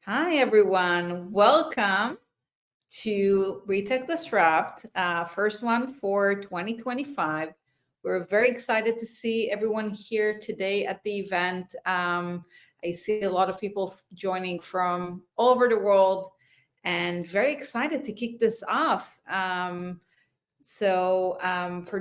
Hi, everyone. Welcome to Retech Disrupt, first one for 2025. We're very excited to see everyone here today at the event. I see a lot of people joining from all over the world and very excited to kick this off. For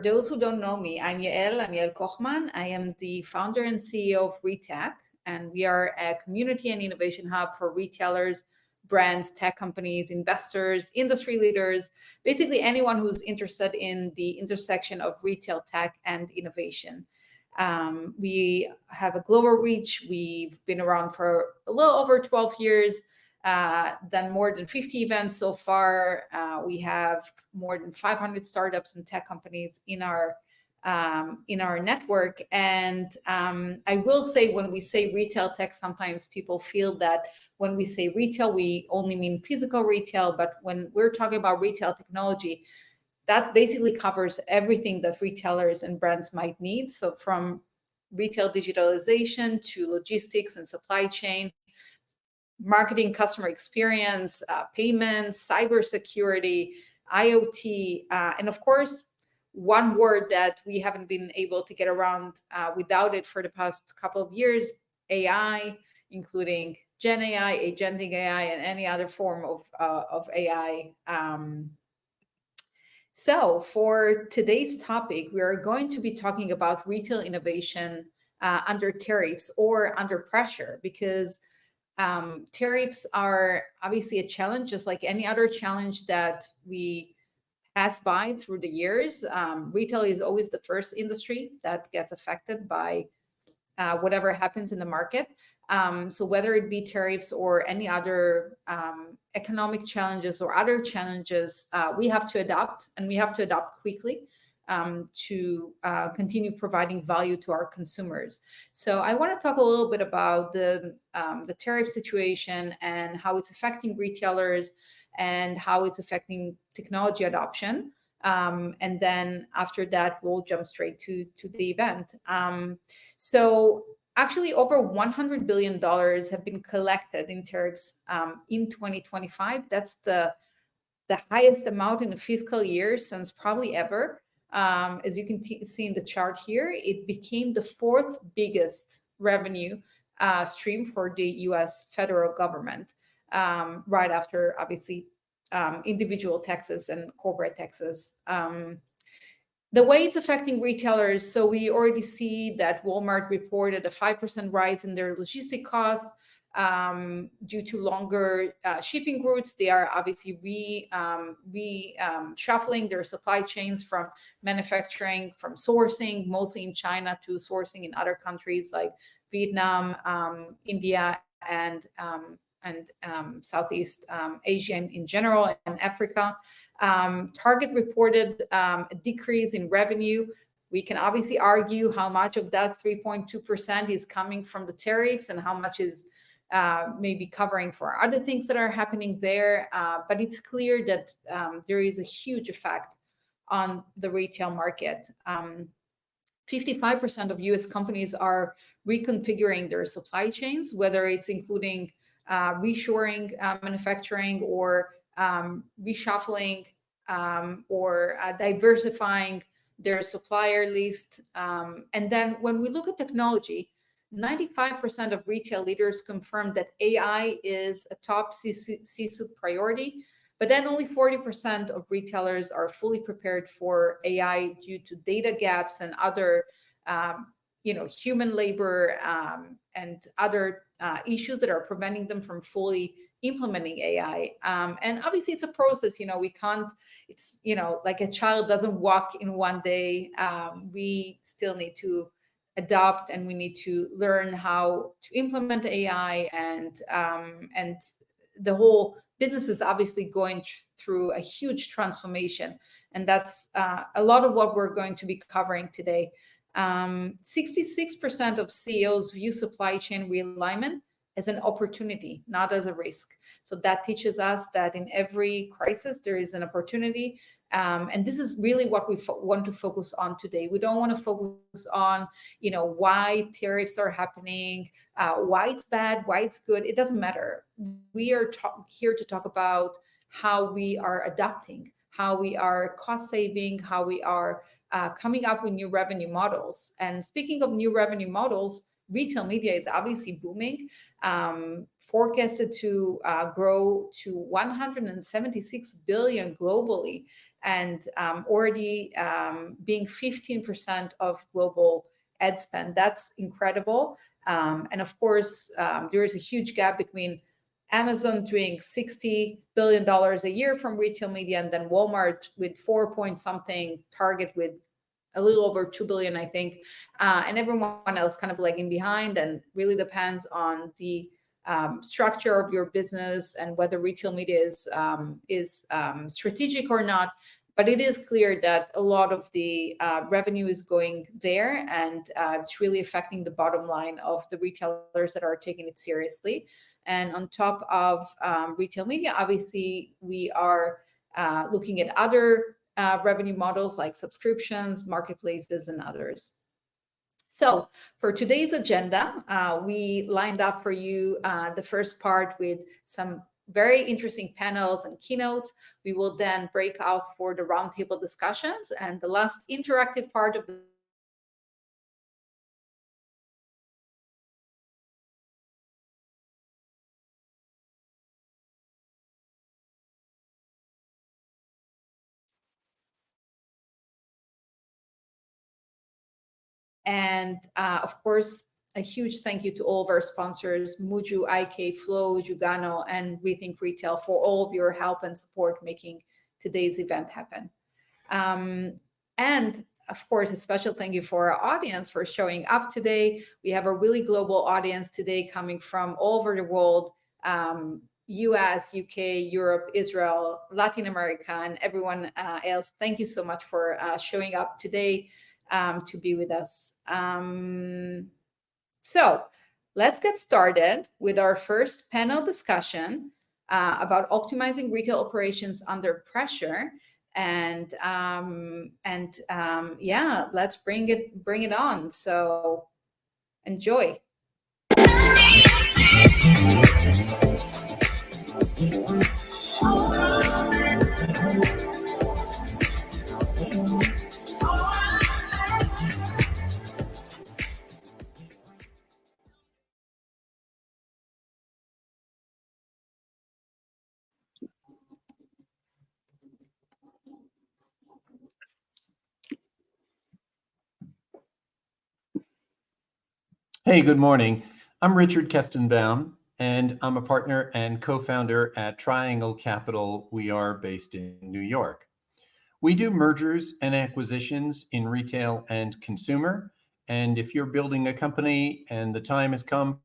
those who don't know me, I'm Yael Kochman. I am the founder and CEO of Retech, and we are a community and innovation hub for retailers, brands, tech companies, investors, industry leaders, basically anyone who's interested in the intersection of retail tech and innovation. We have a global reach. We've been around for a little over 12 years, done more than 50 events so far. We have more than 500 startups and tech companies in our network. And I will say, when we say retail tech, sometimes people feel that when we say retail, we only mean physical retail. But when we're talking about retail technology, that basically covers everything that retailers and brands might need. So from retail digitalization to logistics and supply chain, marketing, customer experience, payments, cybersecurity, IoT, and of course, one word that we haven't been able to get around without it for the past couple of years, AI, including Gen AI, agentic AI, and any other form of AI. So for today's topic, we are going to be talking about retail innovation under tariffs or under pressure, because tariffs are obviously a challenge, just like any other challenge that we pass by through the years. Retail is always the first industry that gets affected by whatever happens in the market. So whether it be tariffs or any other economic challenges or other challenges, we have to adapt, and we have to adapt quickly to continue providing value to our consumers. So I want to talk a little bit about the tariff situation and how it's affecting retailers and how it's affecting technology adoption. And then after that, we'll jump straight to the event. So actually, over $100 billion have been collected in tariffs in 2025. That's the highest amount in a fiscal year since probably ever. As you can see in the chart here, it became the fourth biggest revenue stream for the US federal government, right after, obviously, individual taxes and corporate taxes. The way it's affecting retailers, so we already see that Walmart reported a 5% rise in their logistic costs due to longer shipping routes. They are obviously shuffling their supply chains from manufacturing, from sourcing, mostly in China, to sourcing in other countries like Vietnam, India, and Southeast Asia in general, and Africa. Target reported a decrease in revenue. We can obviously argue how much of that 3.2% is coming from the tariffs and how much is maybe covering for other things that are happening there. But it's clear that there is a huge effect on the retail market. 55% of US companies are reconfiguring their supply chains, whether it's including reshoring manufacturing, or reshuffling, or diversifying their supplier list. And then when we look at technology, 95% of retail leaders confirm that AI is a top C-suite priority, but then only 40% of retailers are fully prepared for AI due to data gaps and other human labor and other issues that are preventing them from fully implementing AI. And obviously, it's a process. We can't. It's like a child doesn't walk in one day. We still need to adopt, and we need to learn how to implement AI, and the whole business is obviously going through a huge transformation, and that's a lot of what we're going to be covering today. 66% of CEOs view supply chain realignment as an opportunity, not as a risk. So that teaches us that in every crisis there is an opportunity. And this is really what we want to focus on today. We don't want to focus on, why tariffs are happening, why it's bad, why it's good. It doesn't matter. We are here to talk about how we are adapting, how we are cost saving, how we are coming up with new revenue models. And speaking of new revenue models, retail media is obviously booming, forecasted to grow to 176 billion globally, and already being 15% of global ad spend. That's incredible. And of course, there is a huge gap between Amazon doing $60 billion a year from retail media, and then Walmart with 4 point something, Target with a little over 2 billion, I think, and everyone else kind of lagging behind. And really depends on the structure of your business and whether retail media is strategic or not. But it is clear that a lot of the revenue is going there, and it's really affecting the bottom line of the retailers that are taking it seriously. And on top of retail media, obviously, we are looking at other revenue models like subscriptions, marketplaces, and others. So for today's agenda, we lined up for you the first part with some very interesting panels and keynotes. We will then break out for the roundtable discussions, and the last interactive part of the and of course, a huge thank you to all of our sponsors, Muju, IK, Flow, Jugano, and Rethink Retail, for all of your help and support making today's event happen. And of course, a special thank you for our audience for showing up today. We have a really global audience today coming from all over the world, US, UK, Europe, Israel, Latin America, and everyone else. Thank you so much for showing up today to be with us. So let's get started with our first panel discussion about optimizing retail operations under pressure. And yeah, let's bring it on. So enjoy. Hey, good morning. I'm Richard Kestenbaum, and I'm a partner and co-founder at Triangle Capital. We are based in New York. We do mergers and acquisitions in retail and consumer. And if you're building a company and the time has come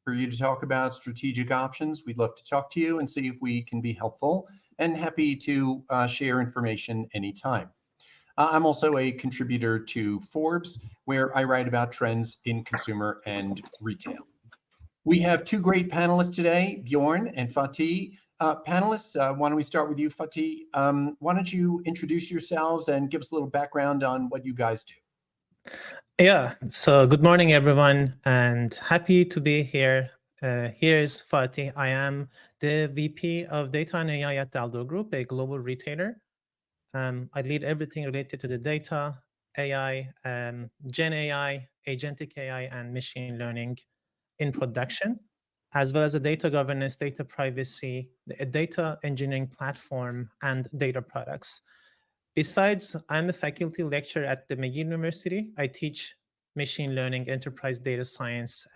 for you to talk about strategic options, we'd love to talk to you and see if we can be helpful, and happy to share information anytime. I'm also a contributor to Forbes, where I write about trends in consumer and retail. We have two great panelists today, Bjorn and Fatih. Panelists, why don't we start with you, Fatih? Why don't you introduce yourselves and give us a little background on what you guys do? Yeah, so good morning, everyone, and happy to be here. Here's Fatih. I am the VP of Data and AI at Daldo Group, a global retailer. I lead everything related to the data, AI, Gen AI, agentic AI, and machine learning in production, as well as the data governance, data privacy, a data engineering platform, and data products. Besides, I'm a faculty lecturer at the McGill University. I teach machine learning, enterprise data science,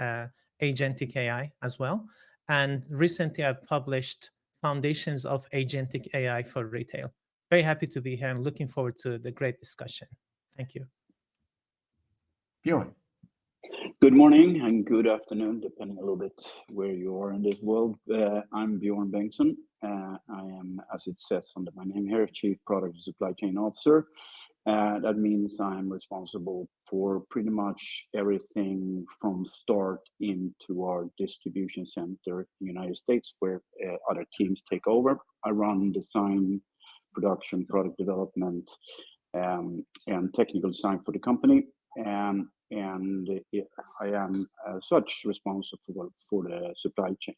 agentic AI as well. And recently I've published Foundations of Agentic AI for Retail. Very happy to be here and looking forward to the great discussion. Thank you. Bjorn. Good morning and good afternoon, depending a little bit where you are in this world. I'm Bjorn Bengtsson. I am, as it says under my name here, Chief Product and Supply Chain Officer. That means I'm responsible for pretty much everything from start into our distribution center in the United States, where other teams take over. I run design, production, product development, and technical design for the company. And I am as such responsible for the supply chain.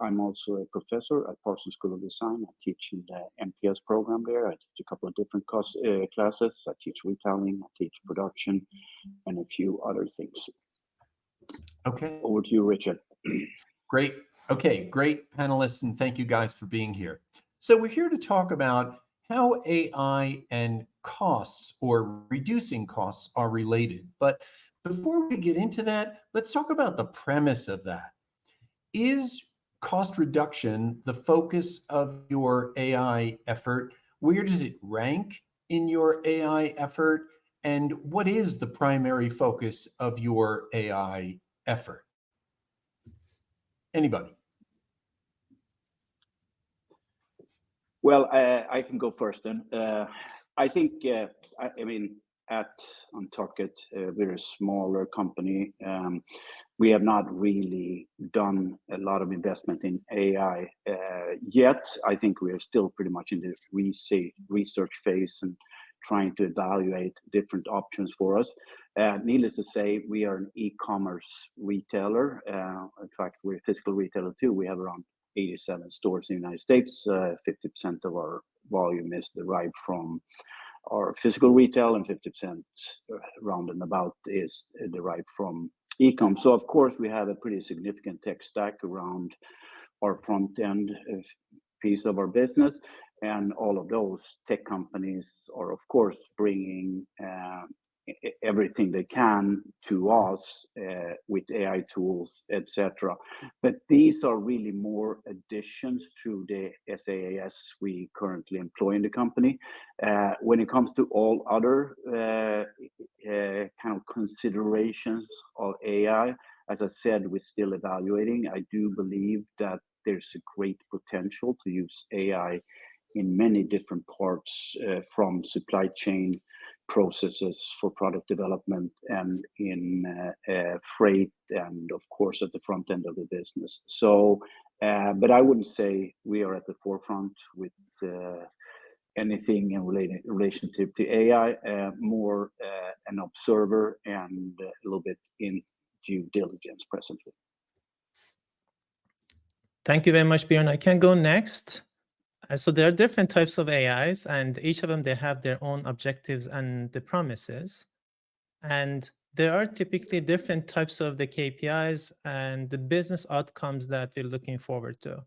I'm also a professor at Parsons School of Design. I teach in the MPS program there. I teach a couple of different classes. I teach retailing, I teach production, and a few other things. Okay. Over to you, Richard. Great. Okay, great panelists, and thank you guys for being here. So we're here to talk about how AI and costs or reducing costs are related. But before we get into that, let's talk about the premise of that. Is cost reduction the focus of your AI effort? Where does it rank in your AI effort? And what is the primary focus of your AI effort? Anybody? Well, I can go first then. I think, I mean, at Untuckit, we're a smaller company. We have not really done a lot of investment in AI yet. I think we are still pretty much in the research phase and trying to evaluate different options for us. Needless to say, we are an e-commerce retailer. In fact, we're a physical retailer too. We have around 87 stores in the United States. 50% of our volume is derived from our physical retail, and 50% round and about is derived from e-com. So of course we have a pretty significant tech stack around our front end piece of our business, and all of those tech companies are of course bringing everything they can to us with AI tools, etc. But these are really more additions to the SaaS we currently employ in the company. When it comes to all other kind of considerations of AI, as I said, we're still evaluating. I do believe that there's a great potential to use AI in many different parts, from supply chain processes for product development and in freight, and of course at the front end of the business. So, but I wouldn't say we are at the forefront with anything in relationship to AI, more an observer and a little bit in due diligence presently. Thank you very much, Bjorn. I can go next. So there are different types of AIs, and each of them, they have their own objectives and the promises. And there are typically different types of the KPIs and the business outcomes that we're looking forward to.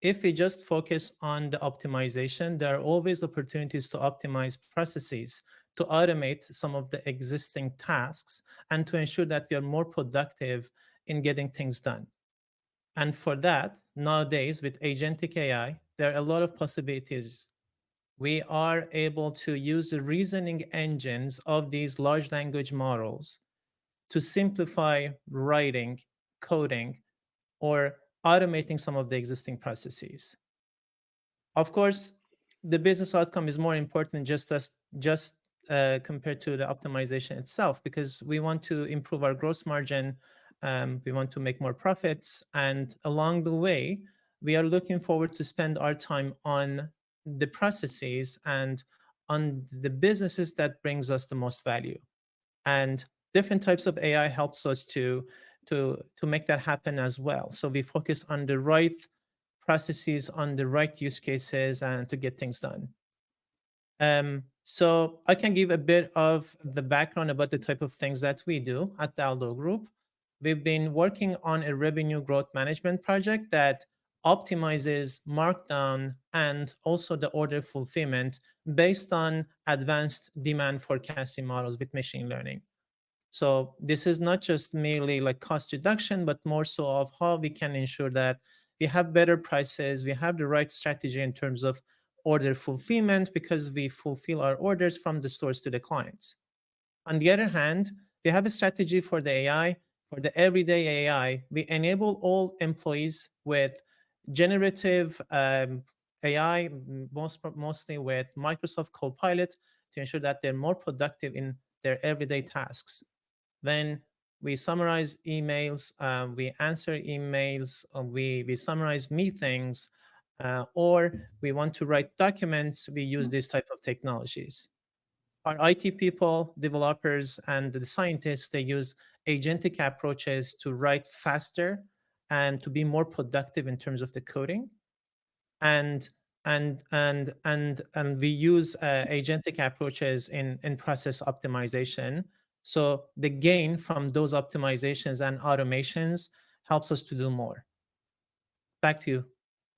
If we just focus on the optimization, there are always opportunities to optimize processes, to automate some of the existing tasks, and to ensure that we are more productive in getting things done. And for that, nowadays, with agentic AI, there are a lot of possibilities. We are able to use the reasoning engines of these large language models to simplify writing, coding, or automating some of the existing processes. Of course, the business outcome is more important just compared to the optimization itself, because we want to improve our gross margin. We want to make more profits. And along the way, we are looking forward to spend our time on the processes and on the businesses that brings us the most value. And different types of AI helps us to make that happen as well. So we focus on the right processes, on the right use cases, and to get things done. So I can give a bit of the background about the type of things that we do at the Aldo Group. We've been working on a revenue growth management project that optimizes markdown and also the order fulfillment based on advanced demand forecasting models with machine learning. So this is not just merely like cost reduction, but more so of how we can ensure that we have better prices, we have the right strategy in terms of order fulfillment, because we fulfill our orders from the stores to the clients. On the other hand, we have a strategy for the AI. For the everyday AI, we enable all employees with generative AI, mostly with Microsoft Copilot, to ensure that they're more productive in their everyday tasks. When we summarize emails, we answer emails, we summarize meetings, or we want to write documents, we use these type of technologies. Our IT people, developers, and the scientists, they use agentic approaches to write faster and to be more productive in terms of the coding. And we use agentic approaches in process optimization. So the gain from those optimizations and automations helps us to do more. Back to you,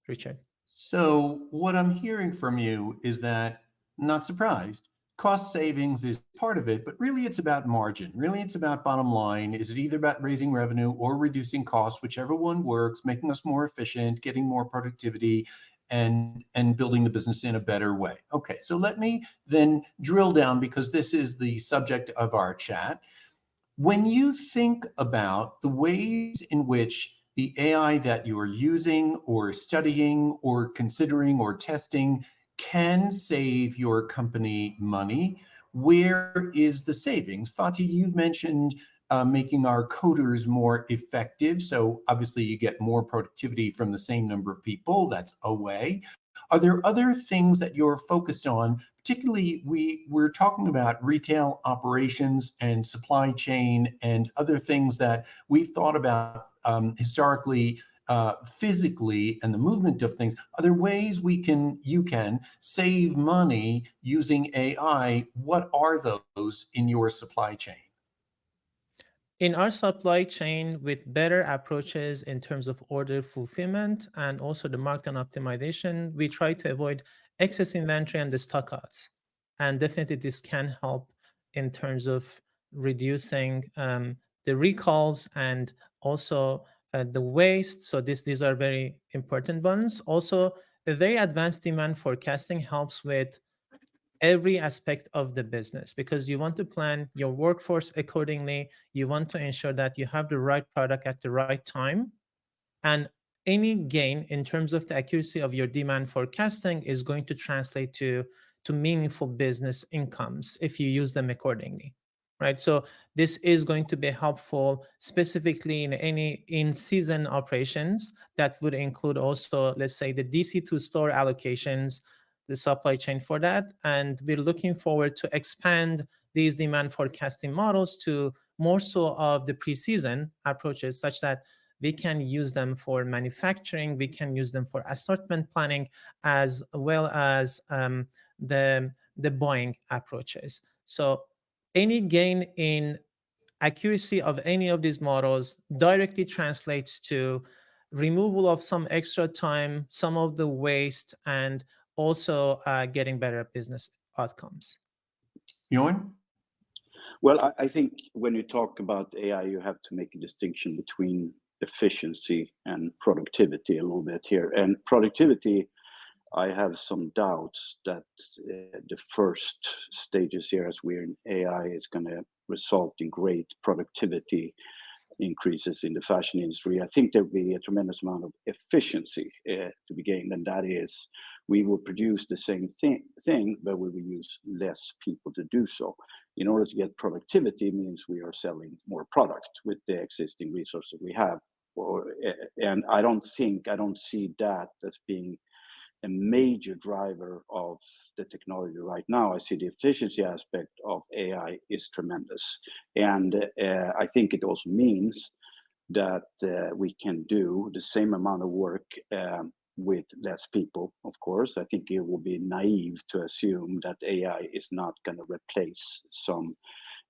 Richard. So what I'm hearing from you is that, not surprised, cost savings is part of it, but really it's about margin. Really it's about bottom line. Is it either about raising revenue or reducing costs, whichever one works, making us more efficient, getting more productivity, and building the business in a better way. Okay, so let me then drill down, because this is the subject of our chat. When you think about the ways in which the AI that you are using or studying or considering or testing can save your company money, where is the savings? Fatih, you've mentioned making our coders more effective. So obviously you get more productivity from the same number of people. That's a way. Are there other things that you're focused on? Particularly, we're talking about retail operations and supply chain and other things that we've thought about historically, physically, and the movement of things. Are there ways you can save money using AI? What are those in your supply chain? In our supply chain, with better approaches in terms of order fulfillment and also the markdown optimization, we try to avoid excess inventory and the stockouts. And definitely this can help in terms of reducing the recalls and also the waste. So these are very important ones. Also, a very advanced demand forecasting helps with every aspect of the business, because you want to plan your workforce accordingly. You want to ensure that you have the right product at the right time. And any gain in terms of the accuracy of your demand forecasting is going to translate to meaningful business incomes if you use them accordingly, right? So this is going to be helpful specifically in any in-season operations. That would include also, let's say, the DC to store allocations, the supply chain for that. And we're looking forward to expand these demand forecasting models to more so of the pre-season approaches, such that we can use them for manufacturing, we can use them for assortment planning, as well as the buying approaches. So any gain in accuracy of any of these models directly translates to removal of some extra time, some of the waste, and also getting better business outcomes. Bjorn? Well, I think when you talk about AI, you have to make a distinction between efficiency and productivity a little bit here. And productivity, I have some doubts that the first stages here, as we're in AI, is going to result in great productivity increases in the fashion industry. I think there'll be a tremendous amount of efficiency to be gained, and that is we will produce the same thing, but we will use less people to do so. In order to get productivity means we are selling more product with the existing resources we have. And I don't see that as being a major driver of the technology right now. I see the efficiency aspect of AI is tremendous. And I think it also means that we can do the same amount of work with less people, of course. I think it will be naive to assume that AI is not going to replace some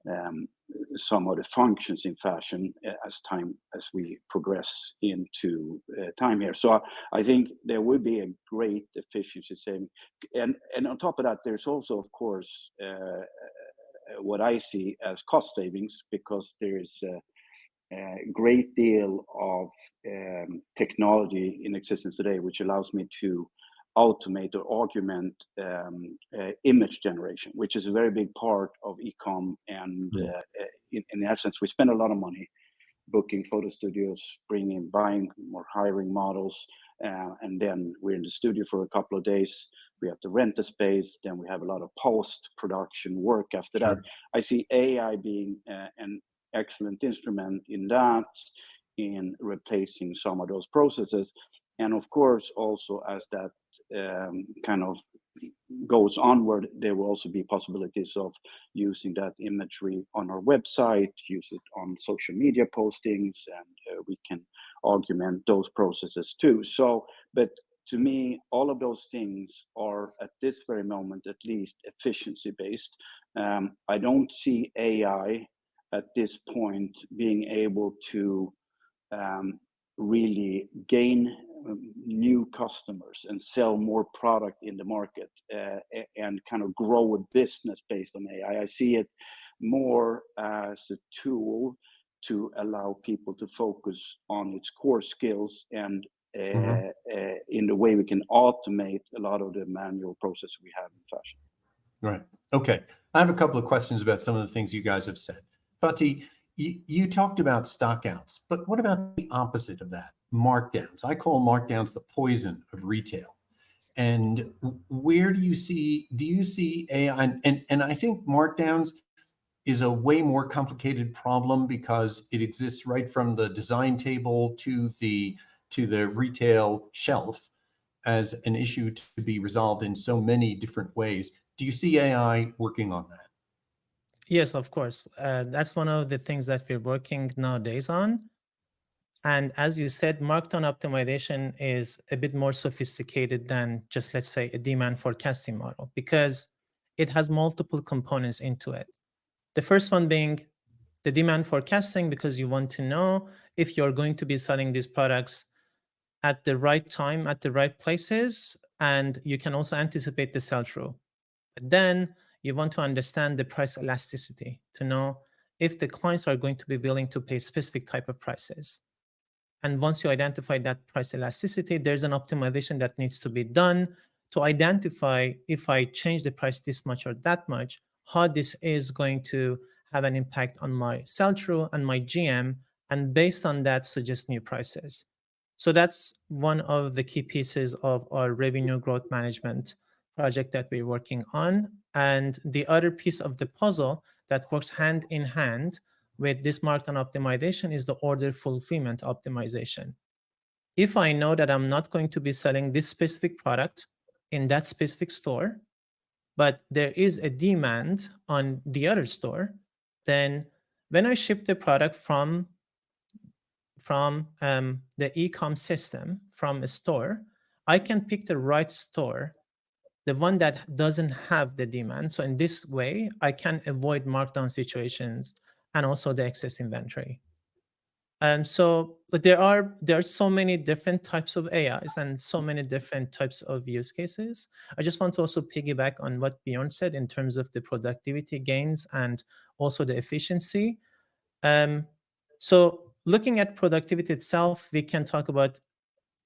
of the functions in fashion as we progress into time here. So I think there will be a great efficiency saving, and on top of that, there's also, of course, what I see as cost savings, because there's a great deal of technology in existence today which allows me to automate or augment image generation, which is a very big part of e-com. And in essence, we spend a lot of money booking photo studios, buying or hiring models, and then we're in the studio for a couple of days. We have to rent the space, then we have a lot of post-production work after that. I see AI being an excellent instrument in that, in replacing some of those processes. And of course, also as that kind of goes onward, there will also be possibilities of using that imagery on our website, use it on social media postings, and we can augment those processes too. So, but to me, all of those things are at this very moment, at least, efficiency based. I don't see AI at this point being able to really gain new customers and sell more product in the market and kind of grow a business based on AI. I see it more as a tool to allow people to focus on its core skills and in the way we can automate a lot of the manual process we have in fashion. Right. Okay. I have a couple of questions about some of the things you guys have said. Fatih, you talked about stockouts, but what about the opposite of that? Markdowns. I call markdowns the poison of retail. And where do you see AI? And I think markdowns is a way more complicated problem because it exists right from the design table to the retail shelf as an issue to be resolved in so many different ways. Do you see AI working on that? Yes, of course. That's one of the things that we're working nowadays on. And as you said, markdown optimization is a bit more sophisticated than just, let's say, a demand forecasting model because it has multiple components into it. The first one being the demand forecasting, because you want to know if you're going to be selling these products at the right time, at the right places, and you can also anticipate the sell-through. But then you want to understand the price elasticity to know if the clients are going to be willing to pay specific type of prices. And once you identify that price elasticity, there's an optimization that needs to be done to identify if I change the price this much or that much, how this is going to have an impact on my sell-through and my GM, and based on that, suggest new prices. So that's one of the key pieces of our revenue growth management project that we're working on. And the other piece of the puzzle that works hand in hand with this markdown optimization is the order fulfillment optimization. If I know that I'm not going to be selling this specific product in that specific store, but there is a demand on the other store, then when I ship the product from the e-com system, from a store, I can pick the right store, the one that doesn't have the demand. So in this way, I can avoid markdown situations and also the excess inventory. But there are so many different types of AIs and so many different types of use cases. I just want to also piggyback on what Bjorn said in terms of the productivity gains and also the efficiency. So looking at productivity itself, we can talk about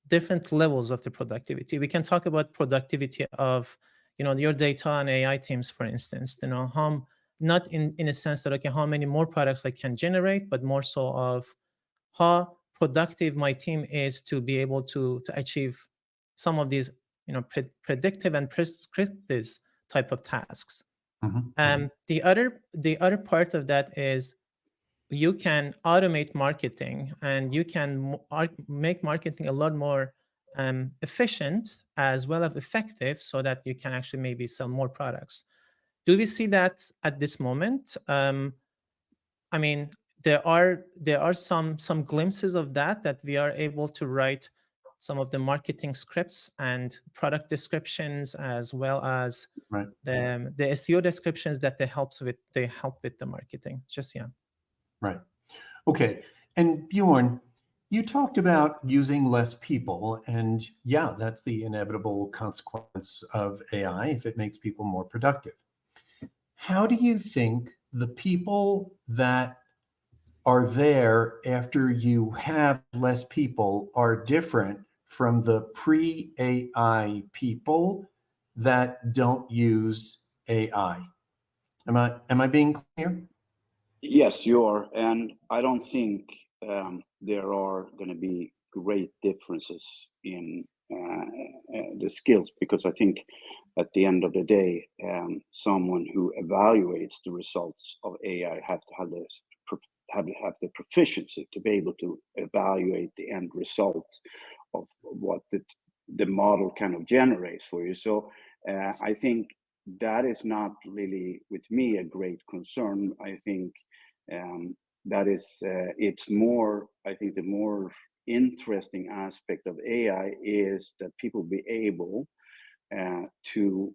different levels of the productivity. We can talk about productivity of, your data and AI teams, for instance, how, not in a sense that, okay, how many more products I can generate, but more so of how productive my team is to be able to achieve some of these, predictive and prescriptive type of tasks. The other part of that is you can automate marketing and you can make marketing a lot more efficient as well as effective so that you can actually maybe sell more products. Do we see that at this moment? I mean, there are some glimpses of that we are able to write some of the marketing scripts and product descriptions as well as the SEO descriptions that they help with the marketing. Right. Okay. And Bjorn, you talked about using less people, and yeah, that's the inevitable consequence of AI if it makes people more productive. How do you think the people that are there after you have less people are different from the pre-AI people that don't use AI? Am I being clear? Yes, you are. And I don't think there are going to be great differences in the skills, because I think at the end of the day, someone who evaluates the results of AI have to have the proficiency to be able to evaluate the end result what the model kind of generates for you. So I think that is not really, with me, a great concern. I think that is, it's more, I think the more interesting aspect of AI is that people be able to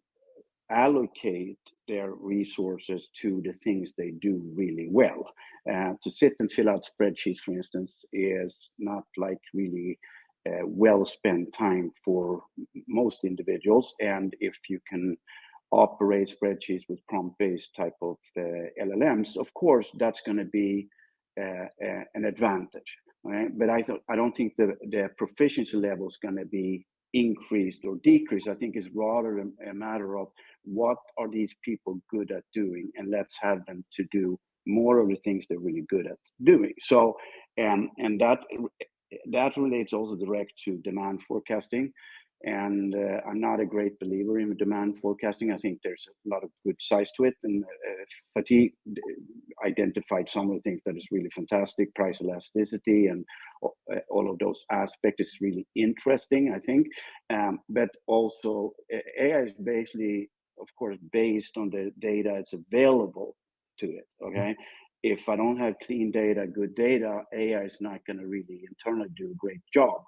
allocate their resources to the things they do really well. To sit and fill out spreadsheets, for instance, is not like really well spent time for most individuals. And if you can operate spreadsheets with prompt-based type of LLMs, of course, that's going to be an advantage. Right? But I don't think the proficiency level is going to be increased or decreased. I think it's rather a matter of what are these people good at doing, and let's have them to do more of the things they're really good at doing. So, and that relates also direct to demand forecasting. And I'm not a great believer in demand forecasting. I think there's a lot of good size to it. And Fatih identified some of the things that is really fantastic, price elasticity and all of those aspects is really interesting, I think. But also AI is basically, of course, based on the data that's available to it, okay? If I don't have clean data, good data, AI is not going to really internally do a great job.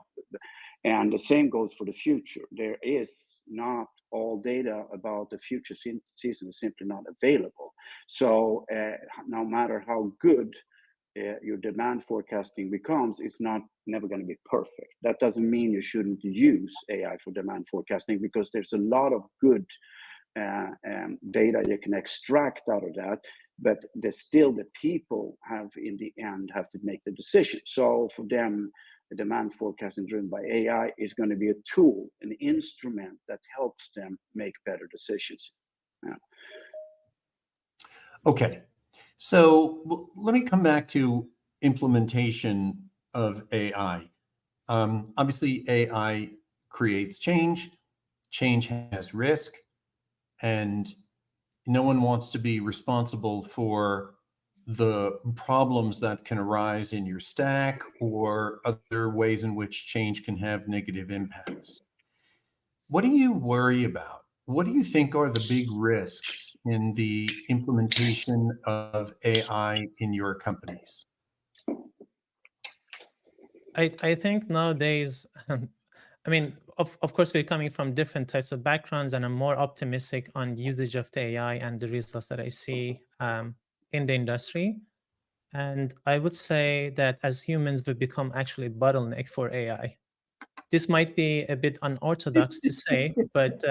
And the same goes for the future. There is not all data about the future season is simply not available. So no matter how good your demand forecasting becomes, it's never going to be perfect. That doesn't mean you shouldn't use AI for demand forecasting, because there's a lot of good data you can extract out of that, but still the people in the end have to make the decision. So for them, the demand forecasting driven by AI is going to be a tool, an instrument that helps them make better decisions. Yeah. Okay, so let me come back to implementation of AI. Obviously, AI creates change. Change has risk, and no one wants to be responsible for the problems that can arise in your stack or other ways in which change can have negative impacts. What do you worry about? What do you think are the big risks in the implementation of AI in your companies? I think nowadays, I mean, of course, we're coming from different types of backgrounds, and I'm more optimistic on usage of the AI and the results that I see in the industry. And I would say that as humans, we become actually bottleneck for AI. This might be a bit unorthodox to say, but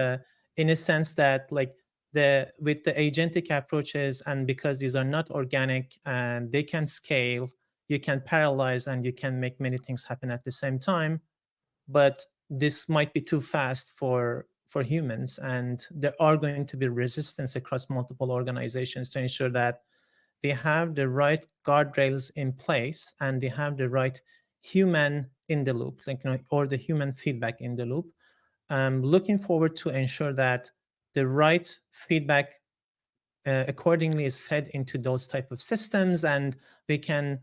in a sense that like with the agentic approaches, and because these are not organic and they can scale, you can parallelize and you can make many things happen at the same time. But this might be too fast for humans, and there are going to be resistance across multiple organizations to ensure that we have the right guardrails in place and we have the right human in the loop, like, or the human feedback in the loop. Looking forward to ensure that the right feedback accordingly is fed into those type of systems, and we can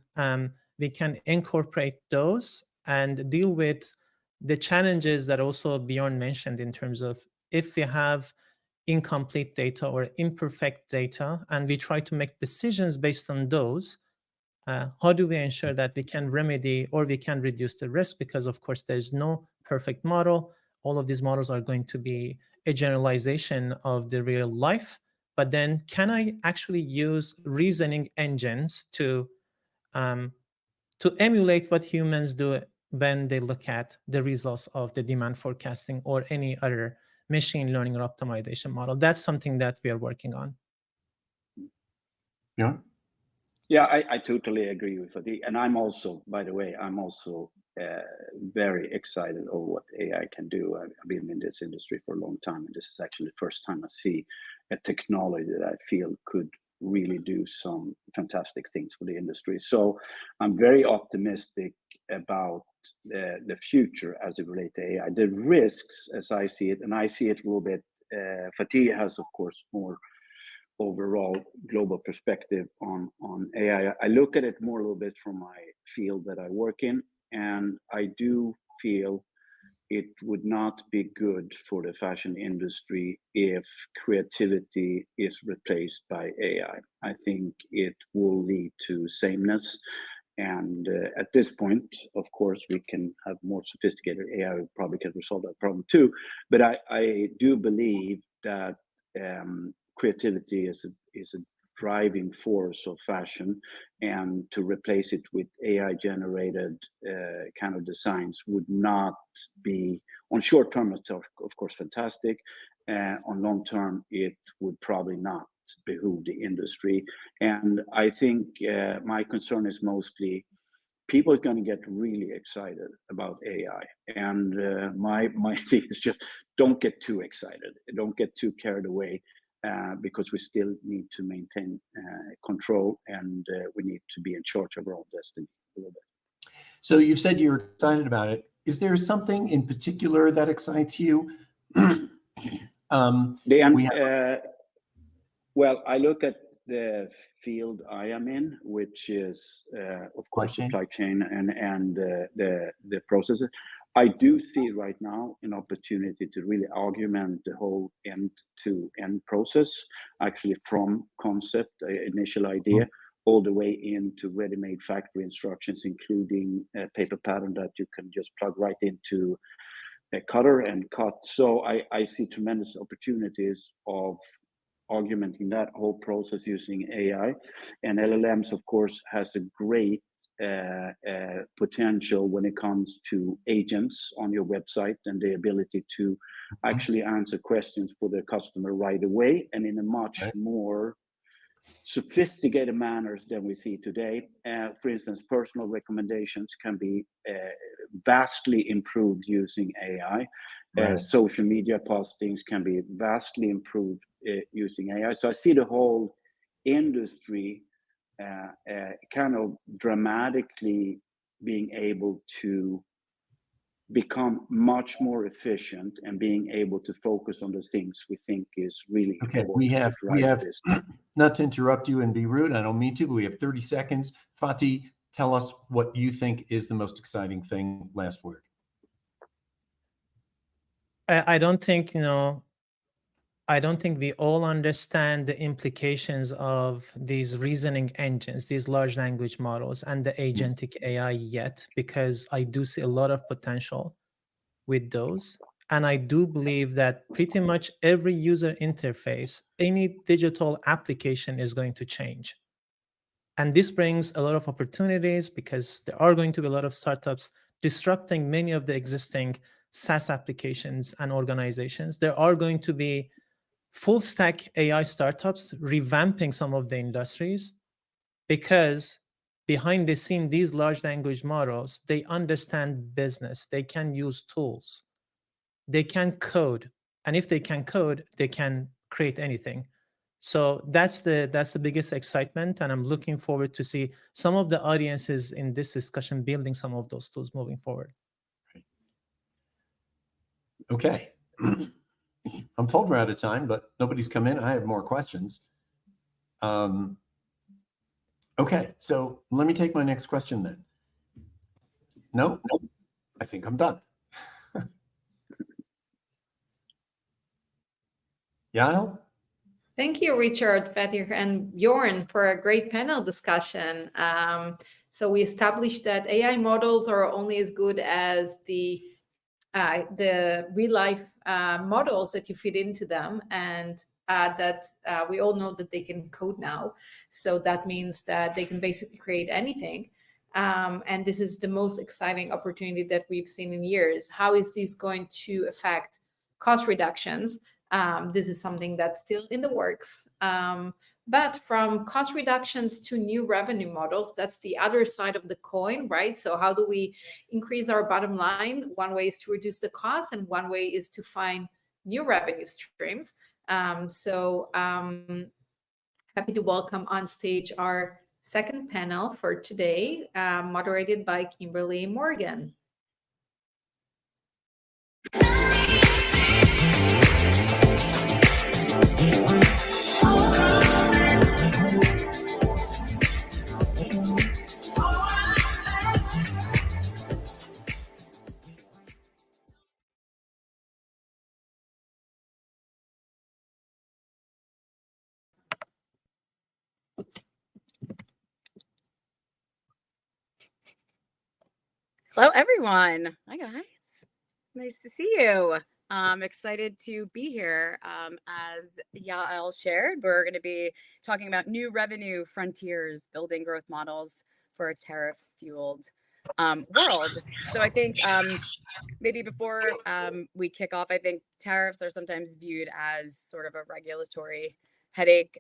incorporate those and deal with the challenges that also Bjorn mentioned in terms of if we have incomplete data or imperfect data, and we try to make decisions based on those, how do we ensure that we can remedy or we can reduce the risk? Because of course, there's no perfect model. All of these models are going to be a generalization of the real life. But then can I actually use reasoning engines to emulate what humans do when they look at the results of the demand forecasting or any other machine learning or optimization model? That's something that we are working on. Yeah. Yeah, I totally agree with Fatih. And I'm also, by the way, very excited over what AI can do. I've been in this industry for a long time, and this is actually the first time I see a technology that I feel could really do some fantastic things for the industry. So I'm very optimistic about the future as it relates to AI. The risks, as I see it, and I see it a little bit, Fatih has, of course, more overall global perspective on AI. I look at it more a little bit from my field that I work in, and I do feel it would not be good for the fashion industry if creativity is replaced by AI. I think it will lead to sameness. And at this point, of course, we can have more sophisticated AI, probably can resolve that problem too. But I do believe that creativity is a driving force of fashion, and to replace it with AI generated kind of designs would not be, on short term, it's of course fantastic. On long term, it would probably not behoove the industry. And I think my concern is mostly people are going to get really excited about AI. And my thing is just don't get too excited. Don't get too carried away, because we still need to maintain control, and we need to be in charge of our own destiny a little bit. So you've said you're excited about it. Is there something in particular that excites you? Well, I look at the field I am in, which is, of course, supply chain and the processes. I do see right now an opportunity to really augment the whole end-to-end process, actually from concept, initial idea, all the way into ready-made factory instructions, including a paper pattern that you can just plug right into a cutter and cut. So I see tremendous opportunities of augmenting that whole process using AI. And LLMs, of course, has a great potential when it comes to agents on your website and the ability to actually answer questions for the customer right away and in a much more sophisticated manners than we see today. For instance, personal recommendations can be vastly improved using AI. Social media postings can be vastly improved using AI. So I see the whole industry kind of dramatically being able to become much more efficient and being able to focus on the things we think is really important. We have not to interrupt you and be rude, I don't mean to, but we have 30 seconds. Fatih, tell us what you think is the most exciting thing. Last word. I don't think, I don't think we all understand the implications of these reasoning engines, these large language models, and the agentic AI yet, because I do see a lot of potential with those. And I do believe that pretty much every user interface, any digital application is going to change. And this brings a lot of opportunities because there are going to be a lot of startups disrupting many of the existing SaaS applications and organizations. There are going to be full stack AI startups revamping some of the industries, because behind the scene, these large language models, they understand business, they can use tools, they can code. And if they can code, they can create anything. So that's the biggest excitement. And I'm looking forward to see some of the audiences in this discussion building some of those tools moving forward. Okay. I'm told we're out of time, but nobody's come in. I have more questions. Okay, so let me take my next question then. No, I think I'm done. Yael? Thank you, Richard, Fatih, and Bjorn, for a great panel discussion. So we established that AI models are only as good as the real life models that you feed into them, and that we all know that they can code now. So that means that they can basically create anything. And this is the most exciting opportunity that we've seen in years. How is this going to affect cost reductions? This is something that's still in the works. But from cost reductions to new revenue models, that's the other side of the coin, right? So how do we increase our bottom line? One way is to reduce the cost, and one way is to find new revenue streams. Happy to welcome on stage our second panel for today, moderated by Kimberly Morgan. Hello, everyone. Hi, guys. Nice to see you. I'm excited to be here. As Yael shared, we're going to be talking about new revenue frontiers, building growth models for a tariff-fueled world. So I think maybe before we kick off, I think tariffs are sometimes viewed as sort of a regulatory headache,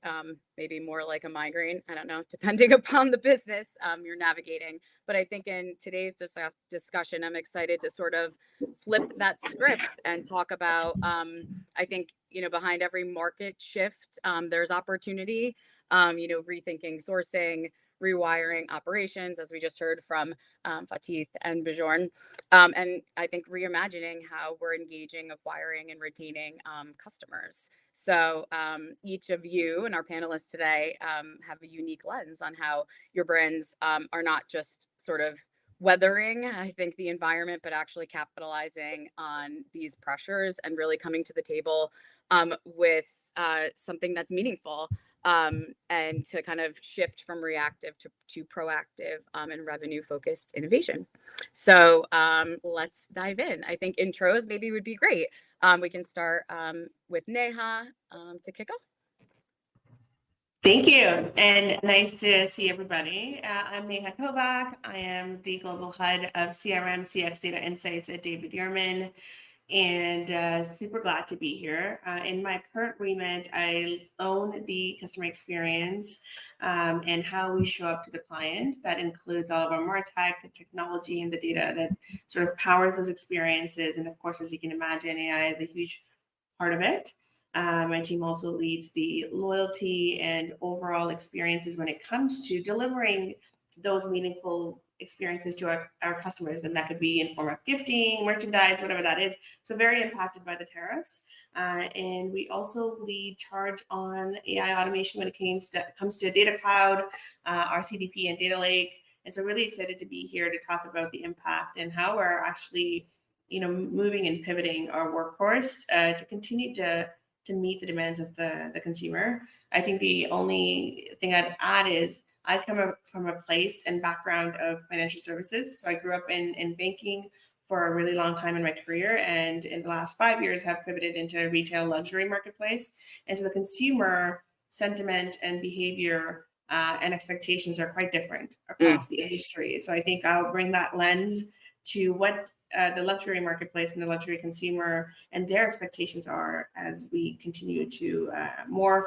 maybe more like a migraine. I don't know, depending upon the business you're navigating. But I think in today's discussion, I'm excited to sort of flip that script and talk about, I think, behind every market shift, there's opportunity, rethinking sourcing, rewiring operations, as we just heard from Fatih and Bjorn. And I think reimagining how we're engaging, acquiring, and retaining customers. So each of you and our panelists today have a unique lens on how your brands are not just sort of weathering, I think, the environment, but actually capitalizing on these pressures and really coming to the table with something that's meaningful. And to kind of shift from reactive to proactive and revenue-focused innovation. So let's dive in. I think intros maybe would be great. We can start with Neha to kick off. Thank you, and nice to see everybody. I'm Neha Kovac. I am the Global Head of CRM CX Data Insights at David Yurman, and super glad to be here. In my current remit, I own the customer experience and how we show up to the client. That includes all of our MarTech technology and the data that sort of powers those experiences. And of course, as you can imagine, AI is a huge part of it. My team also leads the loyalty and overall experiences when it comes to delivering those meaningful experiences to our customers. And that could be in form of gifting, merchandise, whatever that is. So very impacted by the tariffs. And we also lead charge on AI automation when it comes to data cloud, our CDP and data lake. And so really excited to be here to talk about the impact and how we're actually, moving and pivoting our workforce to continue to meet the demands of the consumer. I think the only thing I'd add is I come from a place and background of financial services. So I grew up in banking for a really long time in my career, and in the last 5 years have pivoted into a retail luxury marketplace. And so the consumer sentiment and behavior and expectations are quite different across the industry. So I think I'll bring that lens to what the luxury marketplace and the luxury consumer and their expectations are as we continue to morph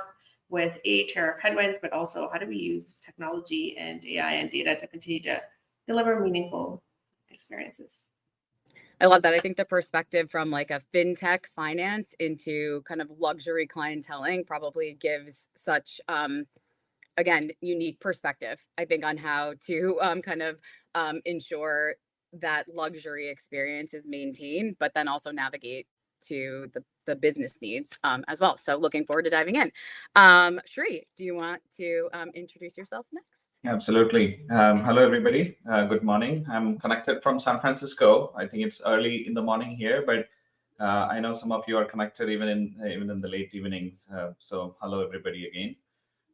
with tariff headwinds, but also how do we use technology and AI and data to continue to deliver meaningful experiences. I love that. I think the perspective from like a fintech finance into kind of luxury clienteling probably gives such, again, unique perspective, I think, on how to kind of ensure that luxury experience is maintained, but then also navigate to the business needs as well. So looking forward to diving in. Shri, do you want to introduce yourself next? Absolutely. Hello, everybody. Good morning. I'm connected from San Francisco. I think it's early in the morning here, but I know some of you are connected even in the late evenings. So hello, everybody again.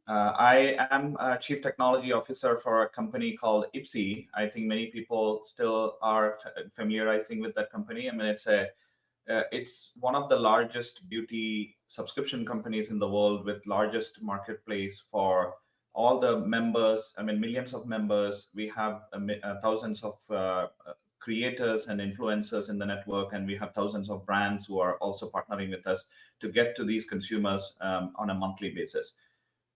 I am a Chief Technology Officer for a company called Ipsy. I think many people still are familiarizing with that company. I mean, it's one of the largest beauty subscription companies in the world, with largest marketplace for all the members. I mean, millions of members. We have thousands of creators and influencers in the network, and we have thousands of brands who are also partnering with us to get to these consumers on a monthly basis.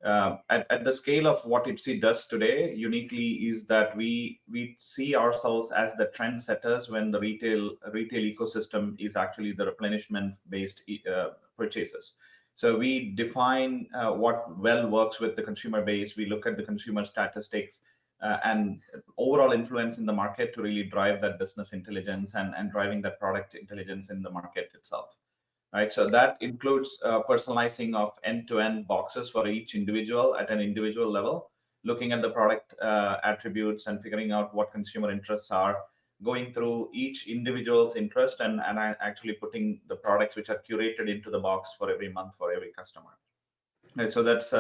At the scale of what Ipsy does today, uniquely, is that we see ourselves as the trendsetters when the retail ecosystem is actually the replenishment-based purchases. So we define what well works with the consumer base. We look at the consumer statistics and overall influence in the market to really drive that business intelligence and driving that product intelligence in the market itself. Right, so that includes personalizing of end-to-end boxes for each individual at an individual level, looking at the product attributes and figuring out what consumer interests are, going through each individual's interest and actually putting the products which are curated into the box for every month for every customer. Right, so that's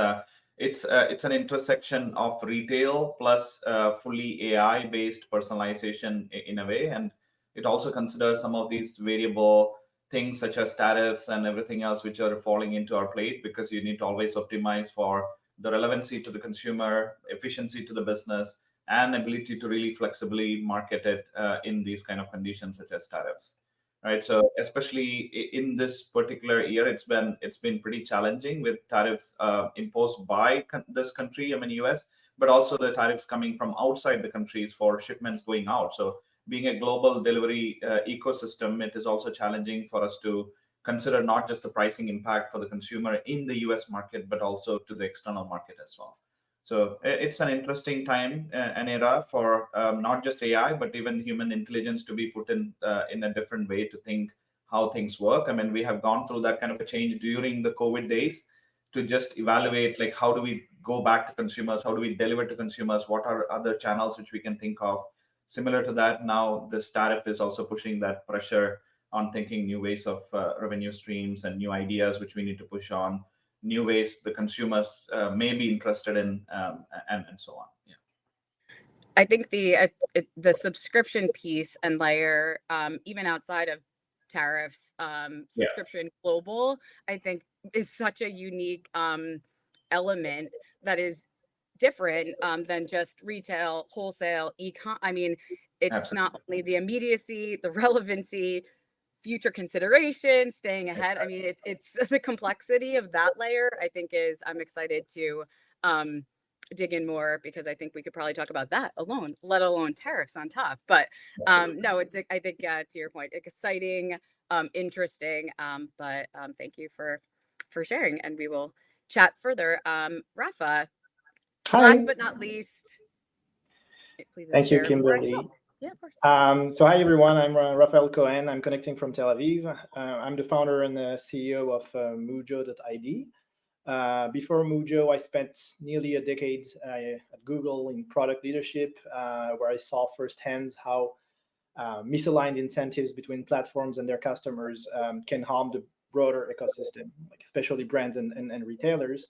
it's an intersection of retail plus fully AI based personalization in a way, and it also considers some of these variable things such as tariffs and everything else which are falling into our plate, because you need to always optimize for the relevancy to the consumer, efficiency to the business, and ability to really flexibly market it in these kind of conditions such as tariffs. Right. So especially in this particular year, it's been pretty challenging with tariffs imposed by this country, I mean US, but also the tariffs coming from outside the countries for shipments going out. So being a global delivery ecosystem, it is also challenging for us to consider not just the pricing impact for the consumer in the US market, but also to the external market as well. So it's an interesting time, an era for not just AI, but even human intelligence to be put in a different way to think how things work. I mean, we have gone through that kind of a change during the COVID days to just evaluate, like, how do we go back to consumers? How do we deliver to consumers? What are other channels which we can think of? Similar to that, now this tariff is also pushing that pressure on thinking new ways of revenue streams and new ideas which we need to push on, new ways the consumers may be interested in, and so on. Yeah. I think the subscription piece and layer, even outside of tariffs, subscription global, I think is such a unique element that is different than just retail, wholesale, e-com. I mean, it's Absolutely. not only the immediacy, the relevancy, future consideration, staying ahead. I mean, it's the complexity of that layer, I think I'm excited to dig in more, because I think we could probably talk about that alone, let alone tariffs on top. But no, I think to your point, exciting, interesting. But thank you for sharing, and we will chat further. Rafa, Hi. last but not least, please. Thank you, share. Kimberly. Yeah, of course. So hi, everyone. I'm Rafael Cohen. I'm connecting from Tel Aviv. I'm the founder and the CEO of Mujo.id. Before Mujo, I spent nearly a decade at Google in product leadership, where I saw firsthand how misaligned incentives between platforms and their customers can harm the broader ecosystem, like especially brands and retailers.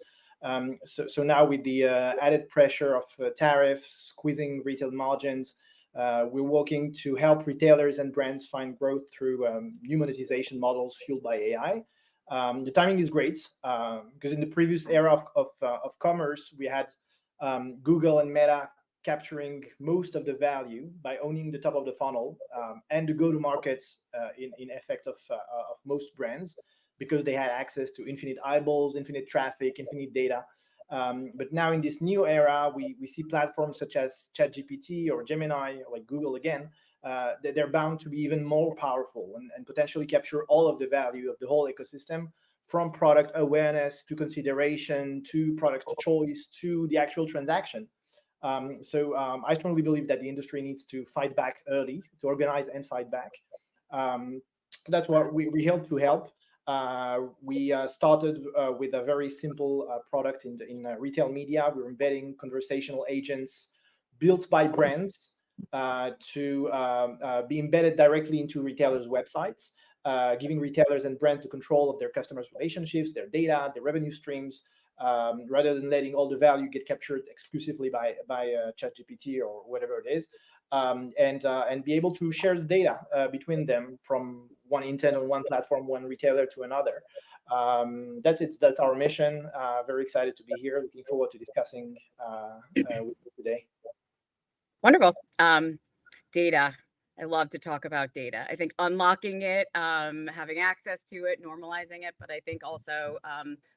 So now with the added pressure of tariffs squeezing retail margins, we're working to help retailers and brands find growth through new monetization models fueled by AI. The timing is great because in the previous era of commerce, we had Google and Meta capturing most of the value by owning the top of the funnel and the go-to-markets in effect of most brands, because they had access to infinite eyeballs, infinite traffic, infinite data. But now in this new era, we see platforms such as ChatGPT or Gemini, like Google again, that they're bound to be even more powerful and potentially capture all of the value of the whole ecosystem, from product awareness to consideration to product choice to the actual transaction. So I strongly believe that the industry needs to fight back early, to organize and fight back. That's what we help to help. We started with a very simple product in retail media. We're embedding conversational agents built by brands to be embedded directly into retailers' websites, giving retailers and brands the control of their customers' relationships, their data, their revenue streams, rather than letting all the value get captured exclusively by ChatGPT or whatever it is, and be able to share the data between them from one intent on one platform, one retailer to another. That's it. That's our mission. Very excited to be here. Looking forward to discussing with you today. Wonderful. Data. I love to talk about data. I think unlocking it, having access to it, normalizing it, but I think also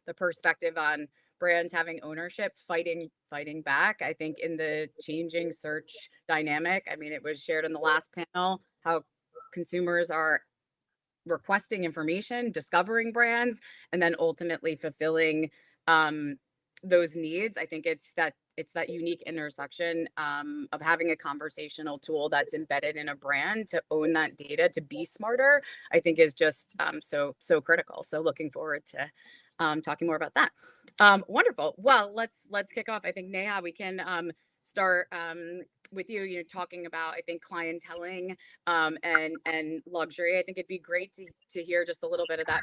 the perspective on brands having ownership, fighting back. I think in the changing search dynamic, I mean, it was shared in the last panel how consumers are requesting information, discovering brands, and then ultimately fulfilling those needs. I think it's that unique intersection of having a conversational tool that's embedded in a brand to own that data, to be smarter, I think is just so critical. So looking forward to talking more about that. Wonderful. Well, let's kick off. I think Neha, we can start with you. You're talking about, I think, clienteling and luxury. I think it'd be great to hear just a little bit of that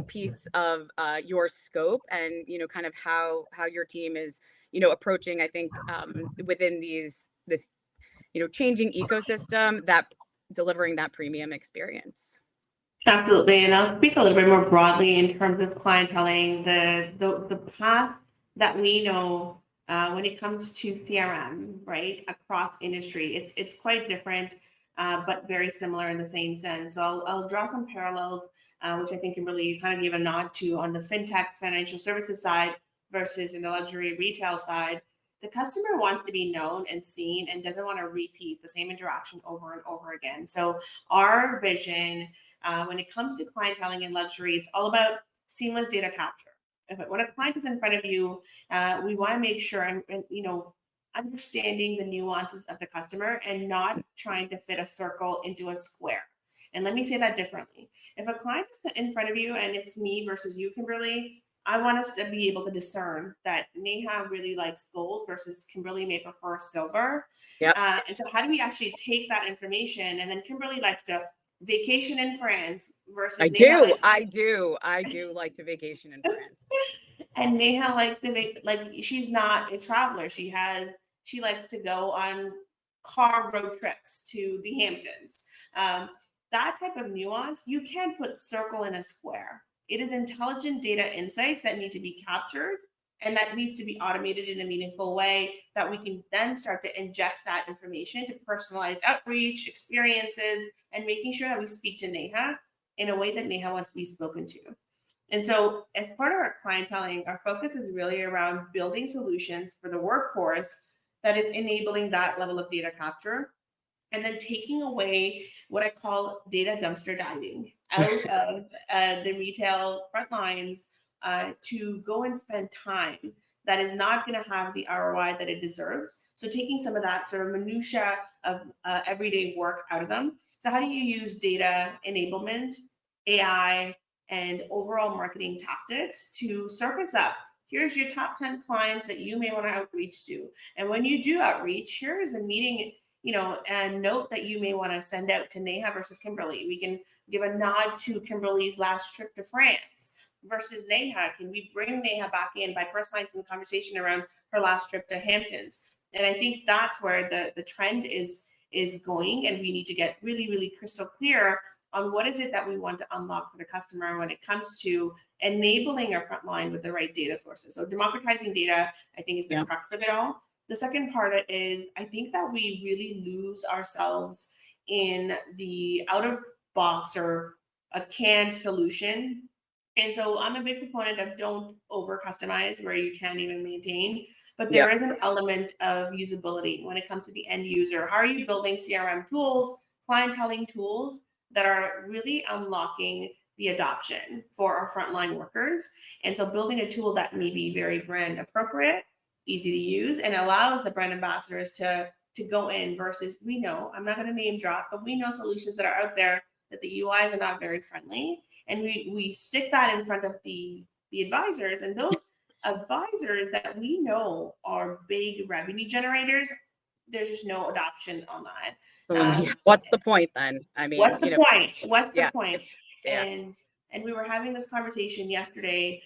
piece of your scope and, kind of how your team is, approaching, I think, within this, changing ecosystem, that delivering that premium experience. Absolutely, and I'll speak a little bit more broadly in terms of clienteling. The path that we know when it comes to CRM, right, across industry, it's quite different, but very similar in the same sense. So I'll draw some parallels, which I think can really kind of give a nod to on the fintech financial services side versus in the luxury retail side. The customer wants to be known and seen and doesn't want to repeat the same interaction over and over again. So our vision when it comes to clienteling in luxury, it's all about seamless data capture. When a client is in front of you, we want to make sure and understanding the nuances of the customer and not trying to fit a circle into a square. And let me say that differently. If a client is in front of you and it's me versus you, Kimberly, I want us to be able to discern that Neha really likes gold versus Kimberly may prefer silver. Yep. And so how do we actually take that information? And then Kimberly likes to vacation in France versus I do like to vacation in France. And Neha likes to she's not a traveler. She likes to go on car road trips to the Hamptons. That type of nuance, you can't put circle in a square. It is intelligent data insights that need to be captured and that needs to be automated in a meaningful way that we can then start to ingest that information to personalize outreach, experiences, and making sure that we speak to Neha in a way that Neha wants to be spoken to. And so as part of our clienteling, our focus is really around building solutions for the workforce that is enabling that level of data capture and then taking away what I call data dumpster diving out of the retail front lines to go and spend time that is not going to have the ROI that it deserves. So taking some of that sort of minutia of everyday work out of them. So how do you use data enablement, AI, and overall marketing tactics to surface up? Here's your top 10 clients that you may want to outreach to. And when you do outreach, here is a meeting, a note that you may want to send out to Neha versus Kimberly. We can give a nod to Kimberly's last trip to France versus Neha. Can we bring Neha back in by personalizing the conversation around her last trip to Hamptons? And I think that's where the trend is going. And we need to get really, really crystal clear on what is it that we want to unlock for the customer when it comes to enabling our frontline with the right data sources. So democratizing data, I think, is the crux of it all. The second part is I think that we really lose ourselves in the out of box or a canned solution. And so I'm a big proponent of don't over customize where you can't even maintain, but there is an element of usability when it comes to the end user. How are you building CRM tools, clienteling tools that are really unlocking the adoption for our frontline workers? And so building a tool that may be very brand appropriate, easy to use, and allows the brand ambassadors to go in versus, we know, I'm not going to name drop, but we know solutions that are out there that the UIs are not very friendly. And we stick that in front of the advisors, and those advisors that we know are big revenue generators, there's just no adoption on that. What's the point then? I mean, what's the point? What's the point? And we were having this conversation yesterday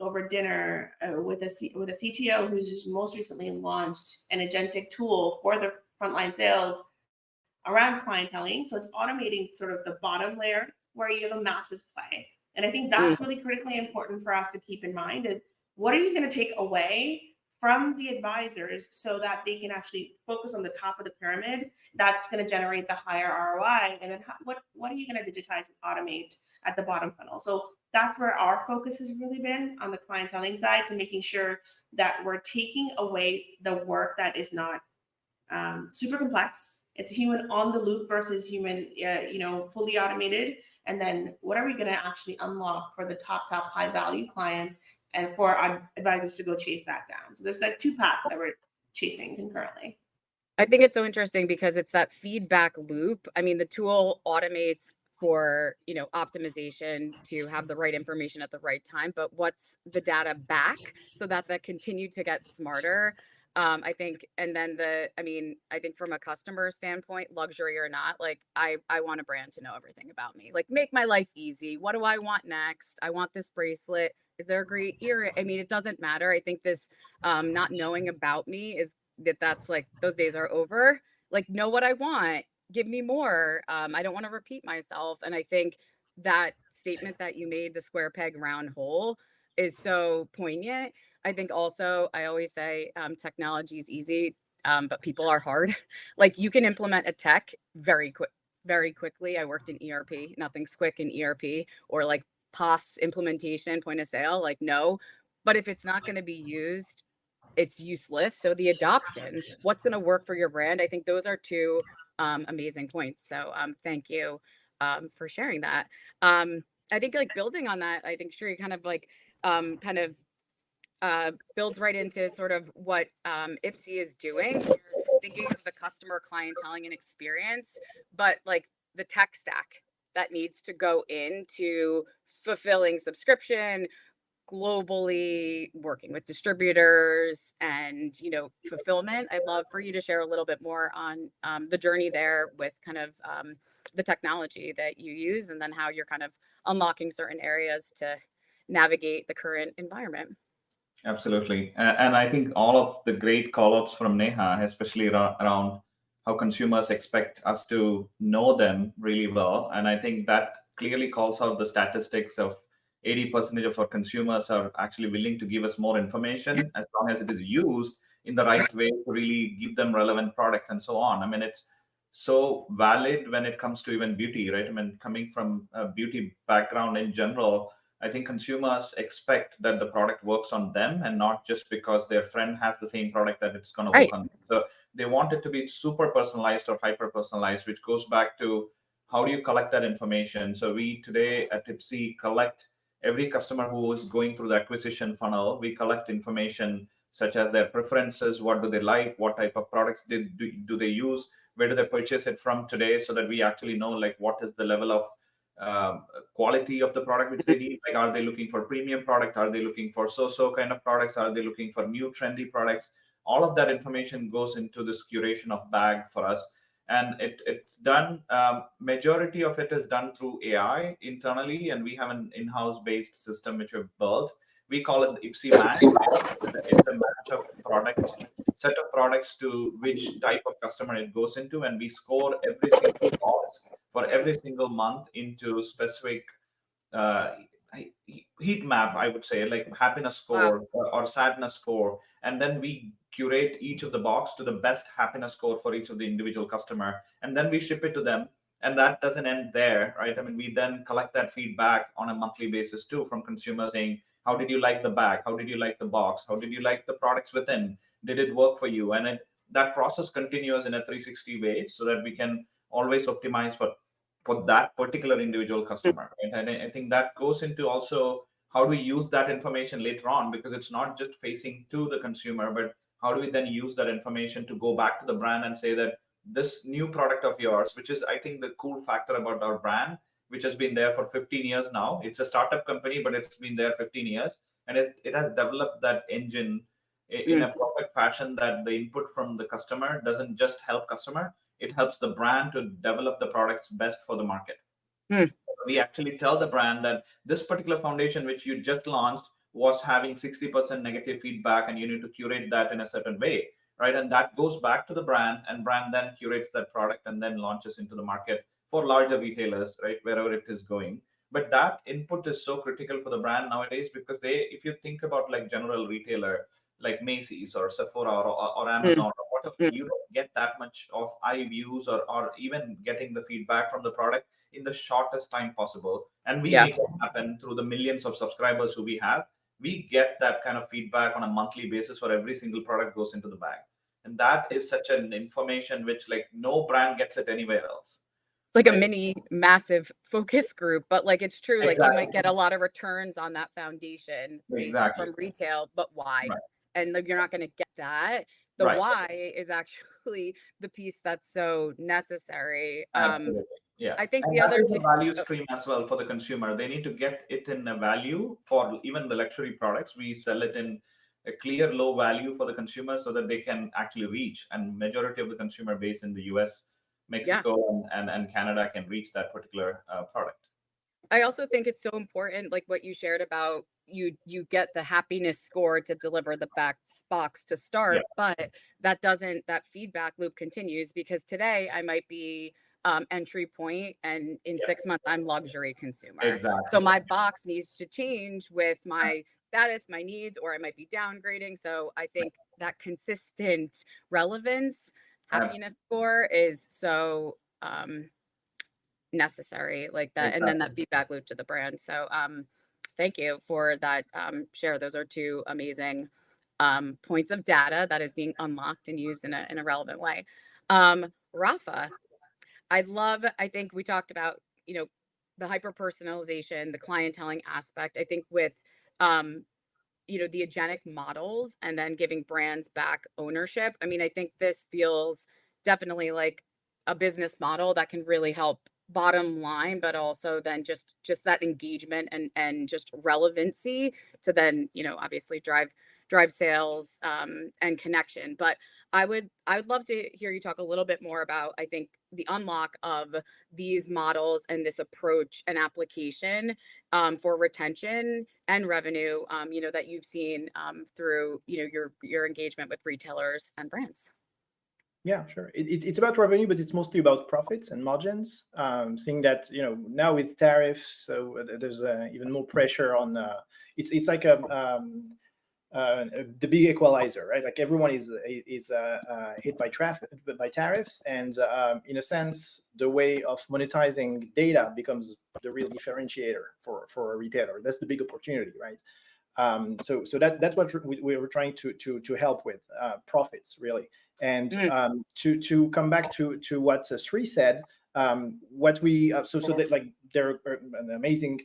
over dinner with a CTO who's just most recently launched an agentic tool for the frontline sales around clienteling. So it's automating sort of the bottom layer where you have a masses play. And I think that's really critically important for us to keep in mind is what are you going to take away from the advisors so that they can actually focus on the top of the pyramid that's going to generate the higher ROI? And then what are you going to digitize and automate at the bottom funnel? So that's where our focus has really been on the clienteling side, to making sure that we're taking away the work that is not super complex. It's human on the loop versus human, fully automated. And then what are we going to actually unlock for the top high value clients and for our advisors to go chase that down? So there's like two paths that we're chasing concurrently. I think it's so interesting because it's that feedback loop. I mean, the tool automates for, optimization to have the right information at the right time, but what's the data back so that continue to get smarter? I think, and then I think from a customer standpoint, luxury or not, like I want a brand to know everything about me, like make my life easy. What do I want next? I want this bracelet. Is there a great ear? I mean, it doesn't matter. I think this not knowing about me is that's like those days are over. Like know what I want. Give me more. I don't want to repeat myself. And I think that statement that you made, the square peg round hole, is so poignant. I think also, I always say technology is easy, but people are hard. Like you can implement a tech very quickly. I worked in ERP, nothing's quick in ERP, or like POS implementation, point of sale, like no. But if it's not going to be used, it's useless. So the adoption, what's going to work for your brand? I think those are two amazing points. So thank you for sharing that. I think like building on that, I think Shri kind of like builds right into sort of what IPSI is doing. You're thinking of the customer clienteling and experience, but like the tech stack that needs to go into fulfilling subscription globally, working with distributors and, fulfillment. I'd love for you to share a little bit more on the journey there with kind of the technology that you use, and then how you're kind of unlocking certain areas to navigate the current environment. Absolutely. And I think all of the great call-ups from Neha, especially around how consumers expect us to know them really well. And I think that clearly calls out the statistics of 80% of our consumers are actually willing to give us more information as long as it is used in the right way to really give them relevant products and so on. I mean, it's so valid when it comes to even beauty, right? I mean, coming from a beauty background in general, I think consumers expect that the product works on them and not just because their friend has the same product that it's going to work on them. So they want it to be super personalized or hyper personalized, which goes back to how do you collect that information? So we today at IPSI collect every customer who is going through the acquisition funnel. We collect information such as their preferences, what do they like, what type of products do they use, where do they purchase it from today, so that we actually know like what is the level of quality of the product which they need. Like, are they looking for premium product? Are they looking for so-so kind of products? Are they looking for new trendy products? All of that information goes into this curation of bag for us. And it's done, majority of it is done through AI internally. And we have an in-house based system which we've built. We call it IPSI Match. It's a match of set of products to which type of customer it goes into. And we score every single box for every single month into specific heat map, I would say, like happiness score or sadness score. And then we curate each of the box to the best happiness score for each of the individual customer. And then we ship it to them. And that doesn't end there, right? I mean, we then collect that feedback on a monthly basis too from consumers saying, how did you like the bag? How did you like the box? How did you like the products within? Did it work for you? And that process continues in a 360 way so that we can always optimize for that particular individual customer. Right? And I think that goes into also how do we use that information later on, because it's not just facing to the consumer, but how do we then use that information to go back to the brand and say that this new product of yours, which is, I think, the cool factor about our brand, which has been there for 15 years now. It's a startup company, but it's been there 15 years. And it has developed that engine in a perfect fashion that the input from the customer doesn't just help customer, it helps the brand to develop the products best for the market. We actually tell the brand that this particular foundation, which you just launched, was having 60% negative feedback, and you need to curate that in a certain way, right? And that goes back to the brand, and brand then curates that product and then launches into the market for larger retailers, right, wherever it is going. But that input is so critical for the brand nowadays, because if you think about like general retailer, like Macy's or Sephora or Amazon or whatever, you don't get that much of eye views or even getting the feedback from the product in the shortest time possible. And we make it happen through the millions of subscribers who we have. We get that kind of feedback on a monthly basis for every single product goes into the bag. And that is such an information which like no brand gets it anywhere else. Like a mini massive focus group, but like it's true, like you might get a lot of returns on that foundation from retail, but why? And like you're not going to get that. The why is actually the piece that's so necessary. Absolutely. Yeah, I think and the other value stream as well for the consumer. They need to get it in a value for even the luxury products. We sell it in a clear low value for the consumer so that they can actually reach, and majority of the consumer base in the US, Mexico, and Canada can reach that particular product. I also think it's so important, like what you shared about you get the happiness score to deliver the box to start, but that feedback loop continues, because today I might be entry point, and in 6 months I'm luxury consumer. Exactly. So my box needs to change with my status, my needs, or I might be downgrading. So I think that consistent relevance, happiness score is so necessary, like that. And then that feedback loop to the brand. So thank you for that share. Those are two amazing points of data that is being unlocked and used in a relevant way. Rafa, I think we talked about, the hyper personalization, the clienteling aspect. I think with the agentic models and then giving brands back ownership. I mean, I think this feels definitely like a business model that can really help bottom line, but also then just that engagement and just relevancy to then, obviously drive sales and connection. But I would love to hear you talk a little bit more about, I think, the unlock of these models and this approach and application for retention and revenue, that you've seen through, your engagement with retailers and brands. Yeah, sure. It's about revenue, but it's mostly about profits and margins. Seeing that, now with tariffs, so there's even more pressure on. It's like the big equalizer, right? Like everyone is hit by tariffs, and in a sense, the way of monetizing data becomes the real differentiator for a retailer. That's the big opportunity, right? So that's what we were trying to help with, profits, really. And to come back to what Sri said, what we so that, like, they're an amazing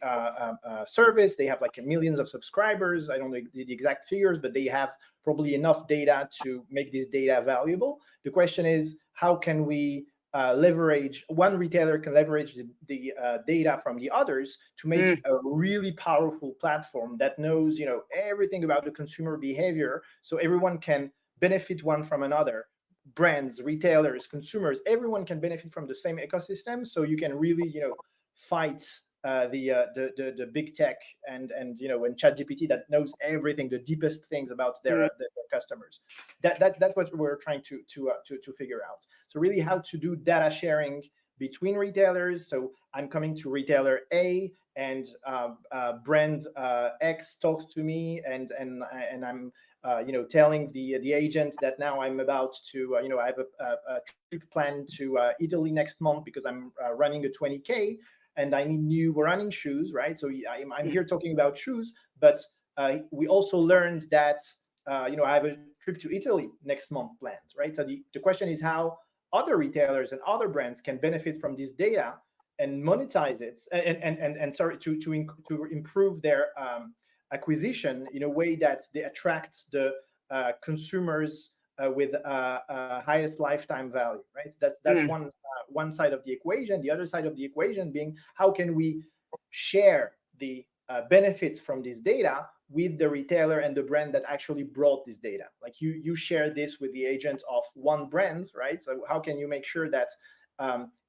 service. They have like millions of subscribers. I don't know the exact figures, but they have probably enough data to make this data valuable. The question is, how can we leverage, one retailer can leverage the data from the others to make a really powerful platform that knows, everything about the consumer behavior, so everyone can benefit one from another. Brands, retailers, consumers, everyone can benefit from the same ecosystem. So you can really, fight the big tech and when ChatGPT that knows everything, the deepest things about their customers. That's what we're trying to figure out. So really, how to do data sharing between retailers. So I'm coming to retailer A, and brand X talks to me, and I'm telling the agent that now I'm about to, I have a trip planned to Italy next month because I'm running a 20K and I need new running shoes, right? So I'm here talking about shoes, but we also learned that, I have a trip to Italy next month planned, right? So the question is how other retailers and other brands can benefit from this data and monetize it, and sorry, to improve their acquisition in a way that they attract the consumers with highest lifetime value, right? That's one side of the equation. The other side of the equation being, how can we share the benefits from this data with the retailer and the brand that actually brought this data? Like you share this with the agent of one brand, right? So how can you make sure that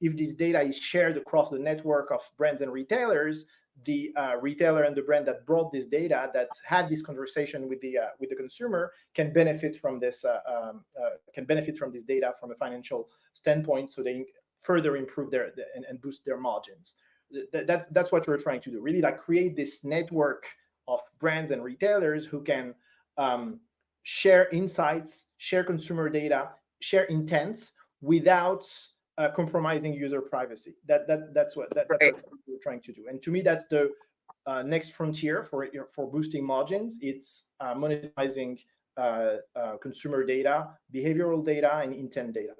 if this data is shared across the network of brands and retailers, the retailer and the brand that brought this data, that had this conversation with the consumer, can benefit from this data from a financial standpoint, so they further improve and boost their margins. That's what we're trying to do. Really, like, create this network of brands and retailers who can share insights, share consumer data, share intents without compromising user privacy. That's what we're trying to do. And to me, that's the next frontier for boosting margins. It's monetizing consumer data, behavioral data, and intent data.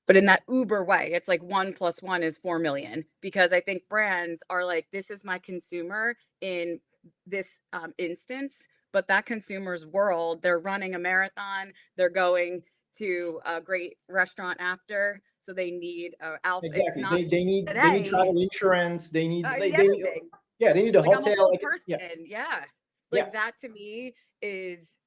But in that Uber way, it's like 1 + 1 is 4 million, because I think brands are like, this is my consumer in this instance, but that consumer's world, they're running a marathon, they're going to a great restaurant after, so they need Alpha. Exactly. They need travel insurance. They need they need a like, hotel. I'm a whole person. Yeah. Like, that to me is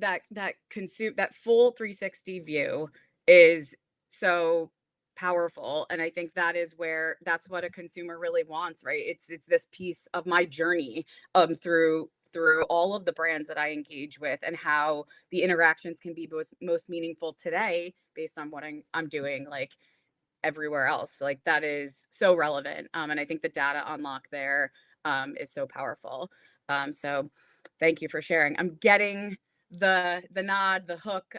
that full 360 view is so powerful, and I think that's what a consumer really wants, right? It's this piece of my journey through all of the brands that I engage with, and how the interactions can be most meaningful today based on what I'm doing, like, everywhere else. Like, that is so relevant, and I think the data unlock there is so powerful. So thank you for sharing. I'm getting the nod, the hook,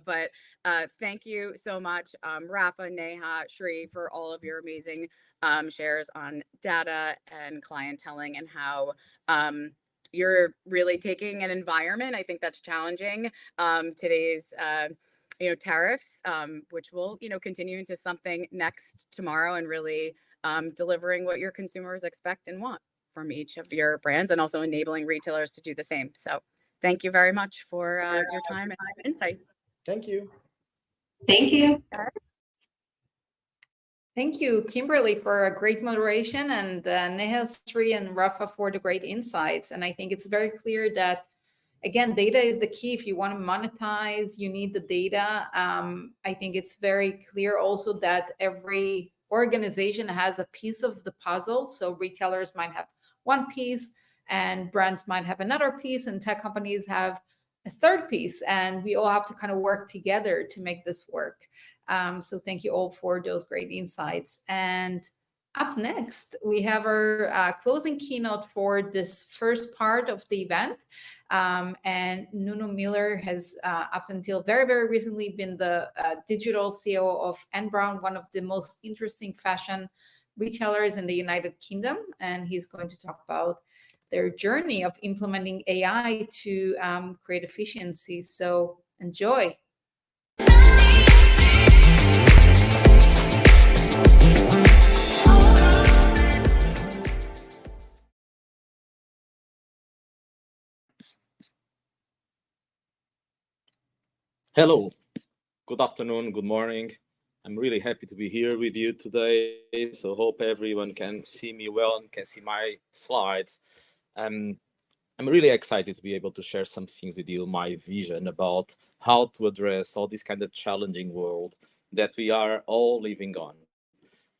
but thank you so much, Rafa, Neha, Shri, for all of your amazing shares on data and clienteling, and how you're really taking an environment, I think, that's challenging, today's tariffs, which will continue into something next tomorrow, and really delivering what your consumers expect and want from each of your brands, and also enabling retailers to do the same. So thank you very much for your time and insights. Thank you. Thank you. Thank you, Kimberly, for a great moderation, and Neha, Sri, and Rafa for the great insights. And I think it's very clear that, again, data is the key. If you want to monetize, you need the data. I think it's very clear also that every organization has a piece of the puzzle. So retailers might have one piece, and brands might have another piece, and tech companies have a third piece. And we all have to kind of work together to make this work. So thank you all for those great insights. And up next, we have our closing keynote for this first part of the event. And Nuno Miller has, up until very, very recently, been the digital CEO of N Brown, one of the most interesting fashion retailers in the United Kingdom. And he's going to talk about their journey of implementing AI to create efficiency. So enjoy. Hello, good afternoon, good morning. I'm really happy to be here with you today. So hope everyone can see me well and can see my slides. I'm really excited to be able to share some things with you, my vision about how to address all this kind of challenging world that we are all living on.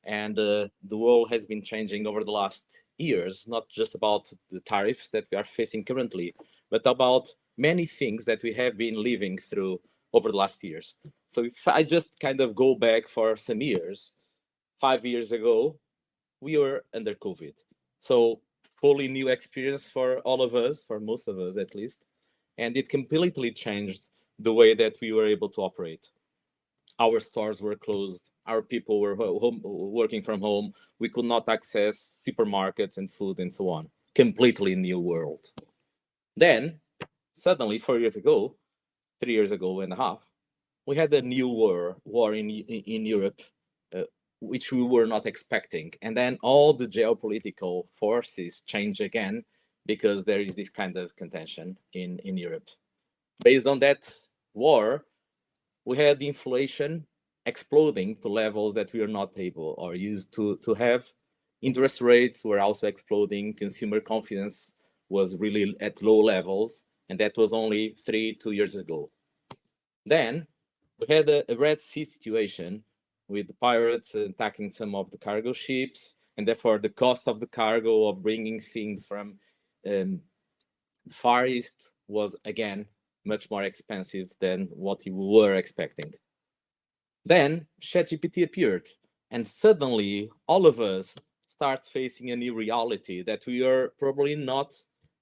And the world has been changing over the last years, not just about the tariffs that we are facing currently, but about many things that we have been living through over the last years. So if I just kind of go back for some years, 5 years ago, we were under COVID. So fully new experience for all of us, for most of us at least. And it completely changed the way that we were able to operate. Our stores were closed. Our people were working from home. We could not access supermarkets and food and so on. Completely new world. Then, suddenly, 4 years ago, 3 years ago and a half, we had a new war in Europe, which we were not expecting. And then all the geopolitical forces change again because there is this kind of contention in Europe. Based on that war, we had inflation exploding to levels that we are not able or used to have. Interest rates were also exploding. Consumer confidence was really at low levels. And that was only 2 years ago. Then we had a Red Sea situation with the pirates attacking some of the cargo ships, and therefore the cost of the cargo of bringing things from the Far East was again much more expensive than what we were expecting. Then ChatGPT appeared, and suddenly all of us start facing a new reality that we are probably not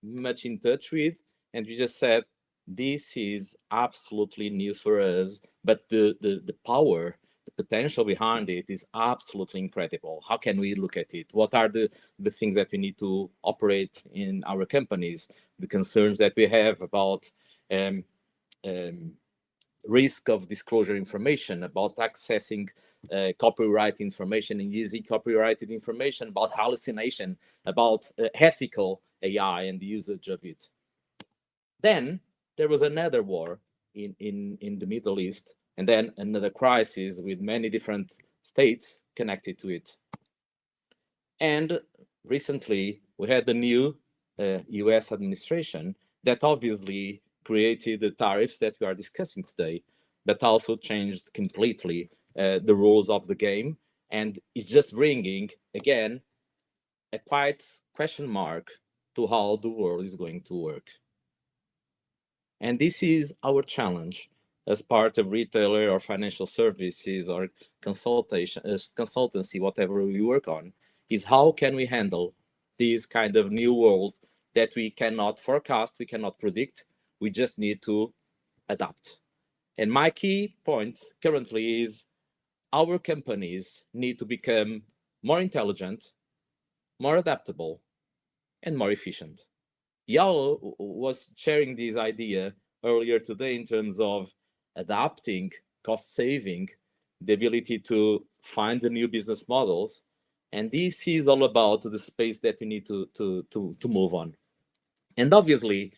much in touch with, and we just said, this is absolutely new for us, but the power, the potential behind it is absolutely incredible. How can we look at it? What are the things that we need to operate in our companies? The concerns that we have about risk of disclosure information, about accessing copyright information and using copyrighted information, about hallucination, about ethical AI and the usage of it. Then there was another war in the Middle East, and then another crisis with many different states connected to it. And recently, we had the new US administration that obviously created the tariffs that we are discussing today, but also changed completely the rules of the game, and is just bringing, again, a quite question mark to how the world is going to work. And this is our challenge as part of retailer or financial services or consultancy, whatever we work on, is how can we handle this kind of new world that we cannot forecast, we cannot predict, we just need to adapt. And my key point currently is our companies need to become more intelligent, more adaptable, and more efficient. Yao was sharing this idea earlier today in terms of adapting, cost saving, the ability to find the new business models. And this is all about the space that we need to move on. And obviously,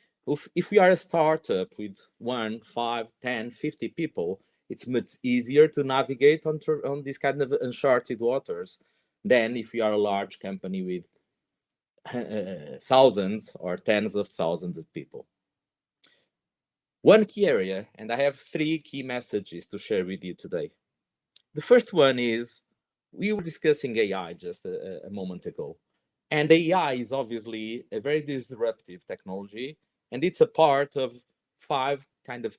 if we are a startup with 1, 5, 10, 50 people, it's much easier to navigate on this kind of uncharted waters than if we are a large company with thousands or tens of thousands of people. One key area, and I have 3 key messages to share with you today. The first one is, we were discussing AI just a moment ago. And AI is obviously a very disruptive technology, and it's a part of 5 kind of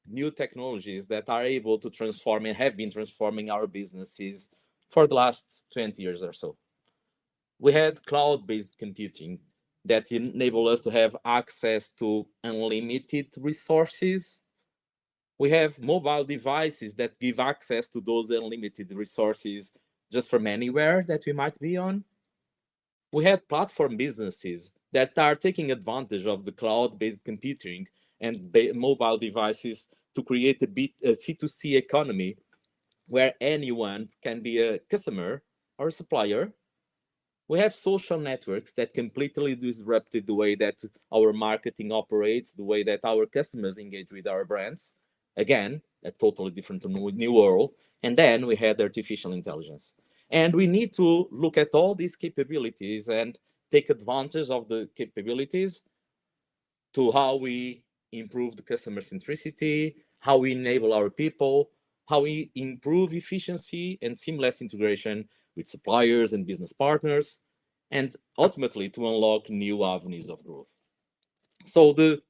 new technologies that are able to transform and have been transforming our businesses for the last 20 years or so. We had cloud-based computing that enable us to have access to unlimited resources. We have mobile devices that give access to those unlimited resources just from anywhere that we might be on. We had platform businesses that are taking advantage of the cloud-based computing and mobile devices to create a C2C economy where anyone can be a customer or a supplier. We have social networks that completely disrupted the way that our marketing operates, the way that our customers engage with our brands. Again, a totally different new world. And then we had artificial intelligence. And we need to look at all these capabilities and take advantage of the capabilities to how we improve the customer centricity, how we enable our people, how we improve efficiency and seamless integration with suppliers and business partners, and ultimately to unlock new avenues of growth. So the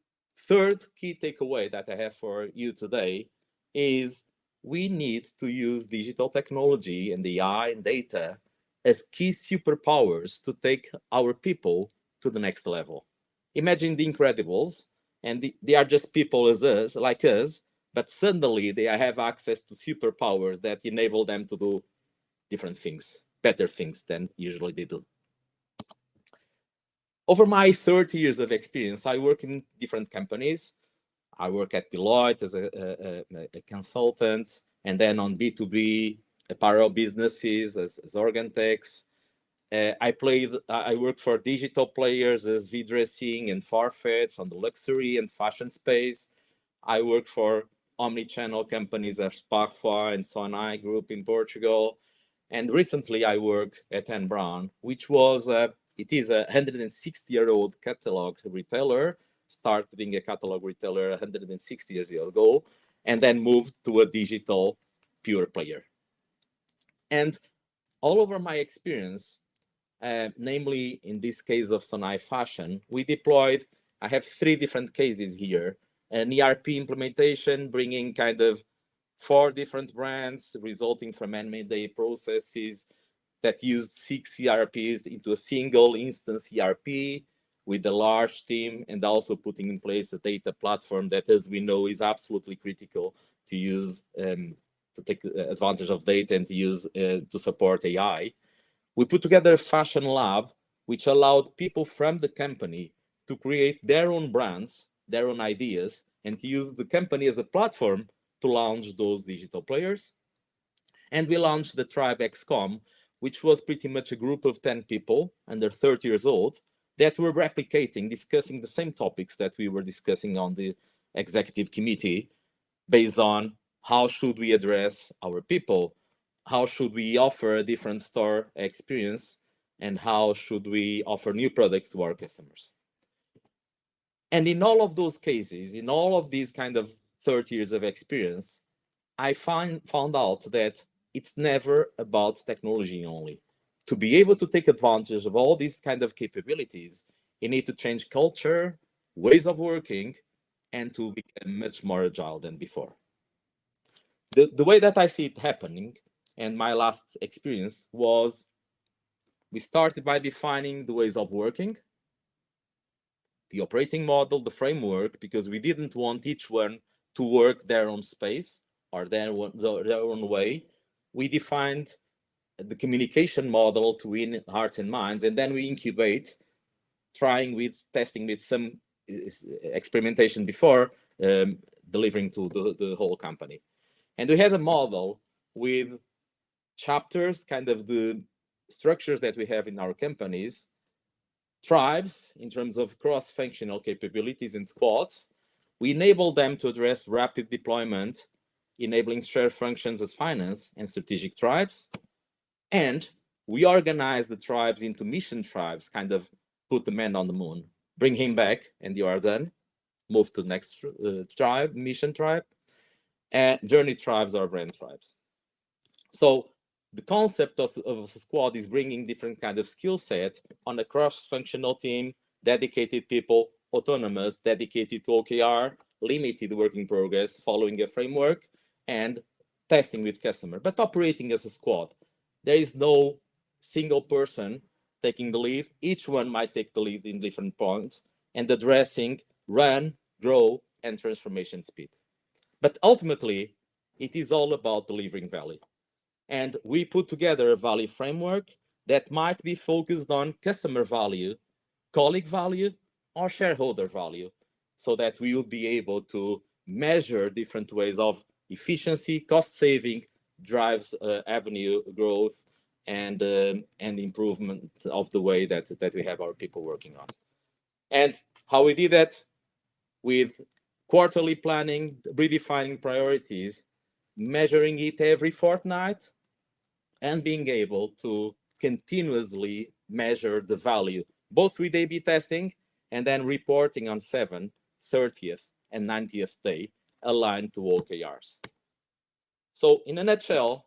third key takeaway that I have for you today is we need to use digital technology and AI and data as key superpowers to take our people to the next level. Imagine the Incredibles, and they are just people as us, like us, but suddenly they have access to superpowers that enable them to do different things, better things than usually they do. Over my 30 years of experience, I work in different companies. I work at Deloitte as a consultant, and then on B2B apparel businesses as Organtex. I work for digital players as V-Dressing and Farfetch on the luxury and fashion space. I work for omni-channel companies as Parfois and Sonai Group in Portugal. And recently I worked at N Brown, which was it is a 160-year-old catalog retailer, started being a catalog retailer 160 years ago, and then moved to a digital pure player. And all over my experience, namely in this case of Sonai Fashion, we deployed, I have 3 different cases here, an ERP implementation, bringing kind of 4 different brands, resulting from M&A processes that used 6 ERPs into a single instance ERP with a large team, and also putting in place a data platform that, as we know, is absolutely critical to use, to take advantage of data and to use to support AI. We put together a fashion lab, which allowed people from the company to create their own brands, their own ideas, and to use the company as a platform to launch those digital players. And we launched the Tribe XCOM, which was pretty much a group of 10 people under 30 years old that were replicating, discussing the same topics that we were discussing on the executive committee, based on how should we address our people, how should we offer a different store experience, and how should we offer new products to our customers. And in all of those cases, in all of these kind of 30 years of experience, I found out that it's never about technology only. To be able to take advantage of all these kind of capabilities, you need to change culture, ways of working, and to become much more agile than before. The way that I see it happening, and my last experience was, we started by defining the ways of working, the operating model, the framework, because we didn't want each one to work their own space or their own way. We defined the communication model to win hearts and minds, and then we incubate, testing with some experimentation before delivering to the whole company. And we had a model with chapters, kind of the structures that we have in our companies, tribes in terms of cross-functional capabilities and squads. We enable them to address rapid deployment, enabling shared functions as finance and strategic tribes. And we organize the tribes into mission tribes, kind of put the man on the moon, bring him back, and you are done. Move to the next tribe, mission tribe, and journey tribes or brand tribes. So the concept of a squad is bringing different kind of skill set on a cross-functional team, dedicated people, autonomous, dedicated to OKR, limited work in progress, following a framework, and testing with customer, but operating as a squad. There is no single person taking the lead. Each one might take the lead in different points and addressing run, grow, and transformation speed. But ultimately, it is all about delivering value. And we put together a value framework that might be focused on customer value, colleague value, or shareholder value, so that we will be able to measure different ways of efficiency, cost saving, drives avenue growth, and improvement of the way that we have our people working on. And how we did that? With quarterly planning, redefining priorities, measuring it every fortnight, and being able to continuously measure the value, both with A/B testing and then reporting on 7th, 30th, and 90th day, aligned to OKRs. So in a nutshell,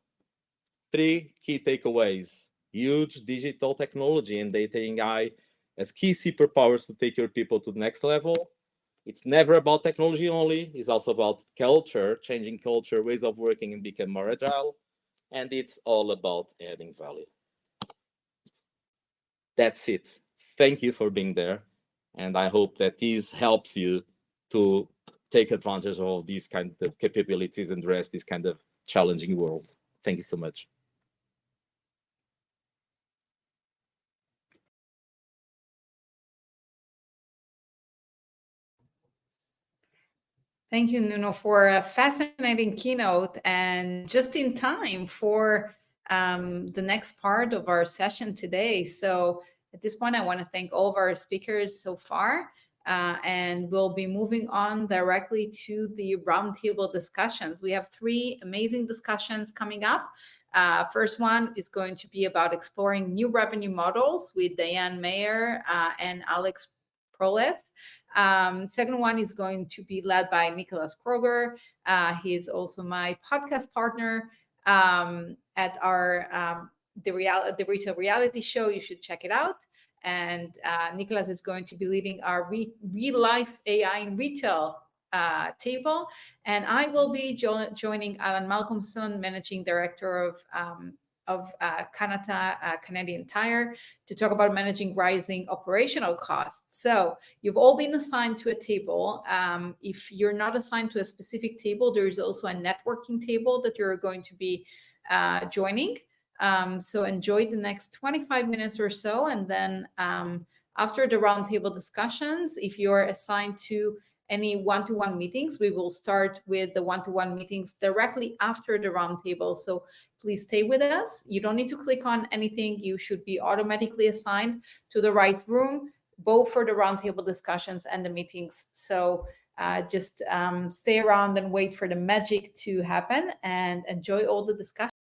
3 key takeaways: huge digital technology and data and AI as key superpowers to take your people to the next level. It's never about technology only. It's also about culture, changing culture, ways of working, and become more agile. And it's all about adding value. That's it. Thank you for being there. And I hope that this helps you to take advantage of all these kind of capabilities and address this kind of challenging world. Thank you so much. Thank you, Nuno, for a fascinating keynote and just in time for the next part of our session today. So at this point, I want to thank all of our speakers so far, and we'll be moving on directly to the roundtable discussions. We have 3 amazing discussions coming up. First one is going to be about exploring new revenue models with Diane Mayer and Alex Proles. Second one is going to be led by Nicholas Kroger. He is also my podcast partner at our the Retail Reality Show. You should check it out. And Nicholas is going to be leading our real life AI in retail table. And I will be joining Alan Malcolmson, Managing Director of Canada, Canadian Tire, to talk about managing rising operational costs. So you've all been assigned to a table. If you're not assigned to a specific table, there is also a networking table that you're going to be joining. So enjoy the next 25 minutes or so. And then after the roundtable discussions, if you're assigned to any one-to-one meetings, we will start with the one-to-one meetings directly after the roundtable. So please stay with us. You don't need to click on anything. You should be automatically assigned to the right room, both for the roundtable discussions and the meetings. So just stay around and wait for the magic to happen and enjoy all the discussions.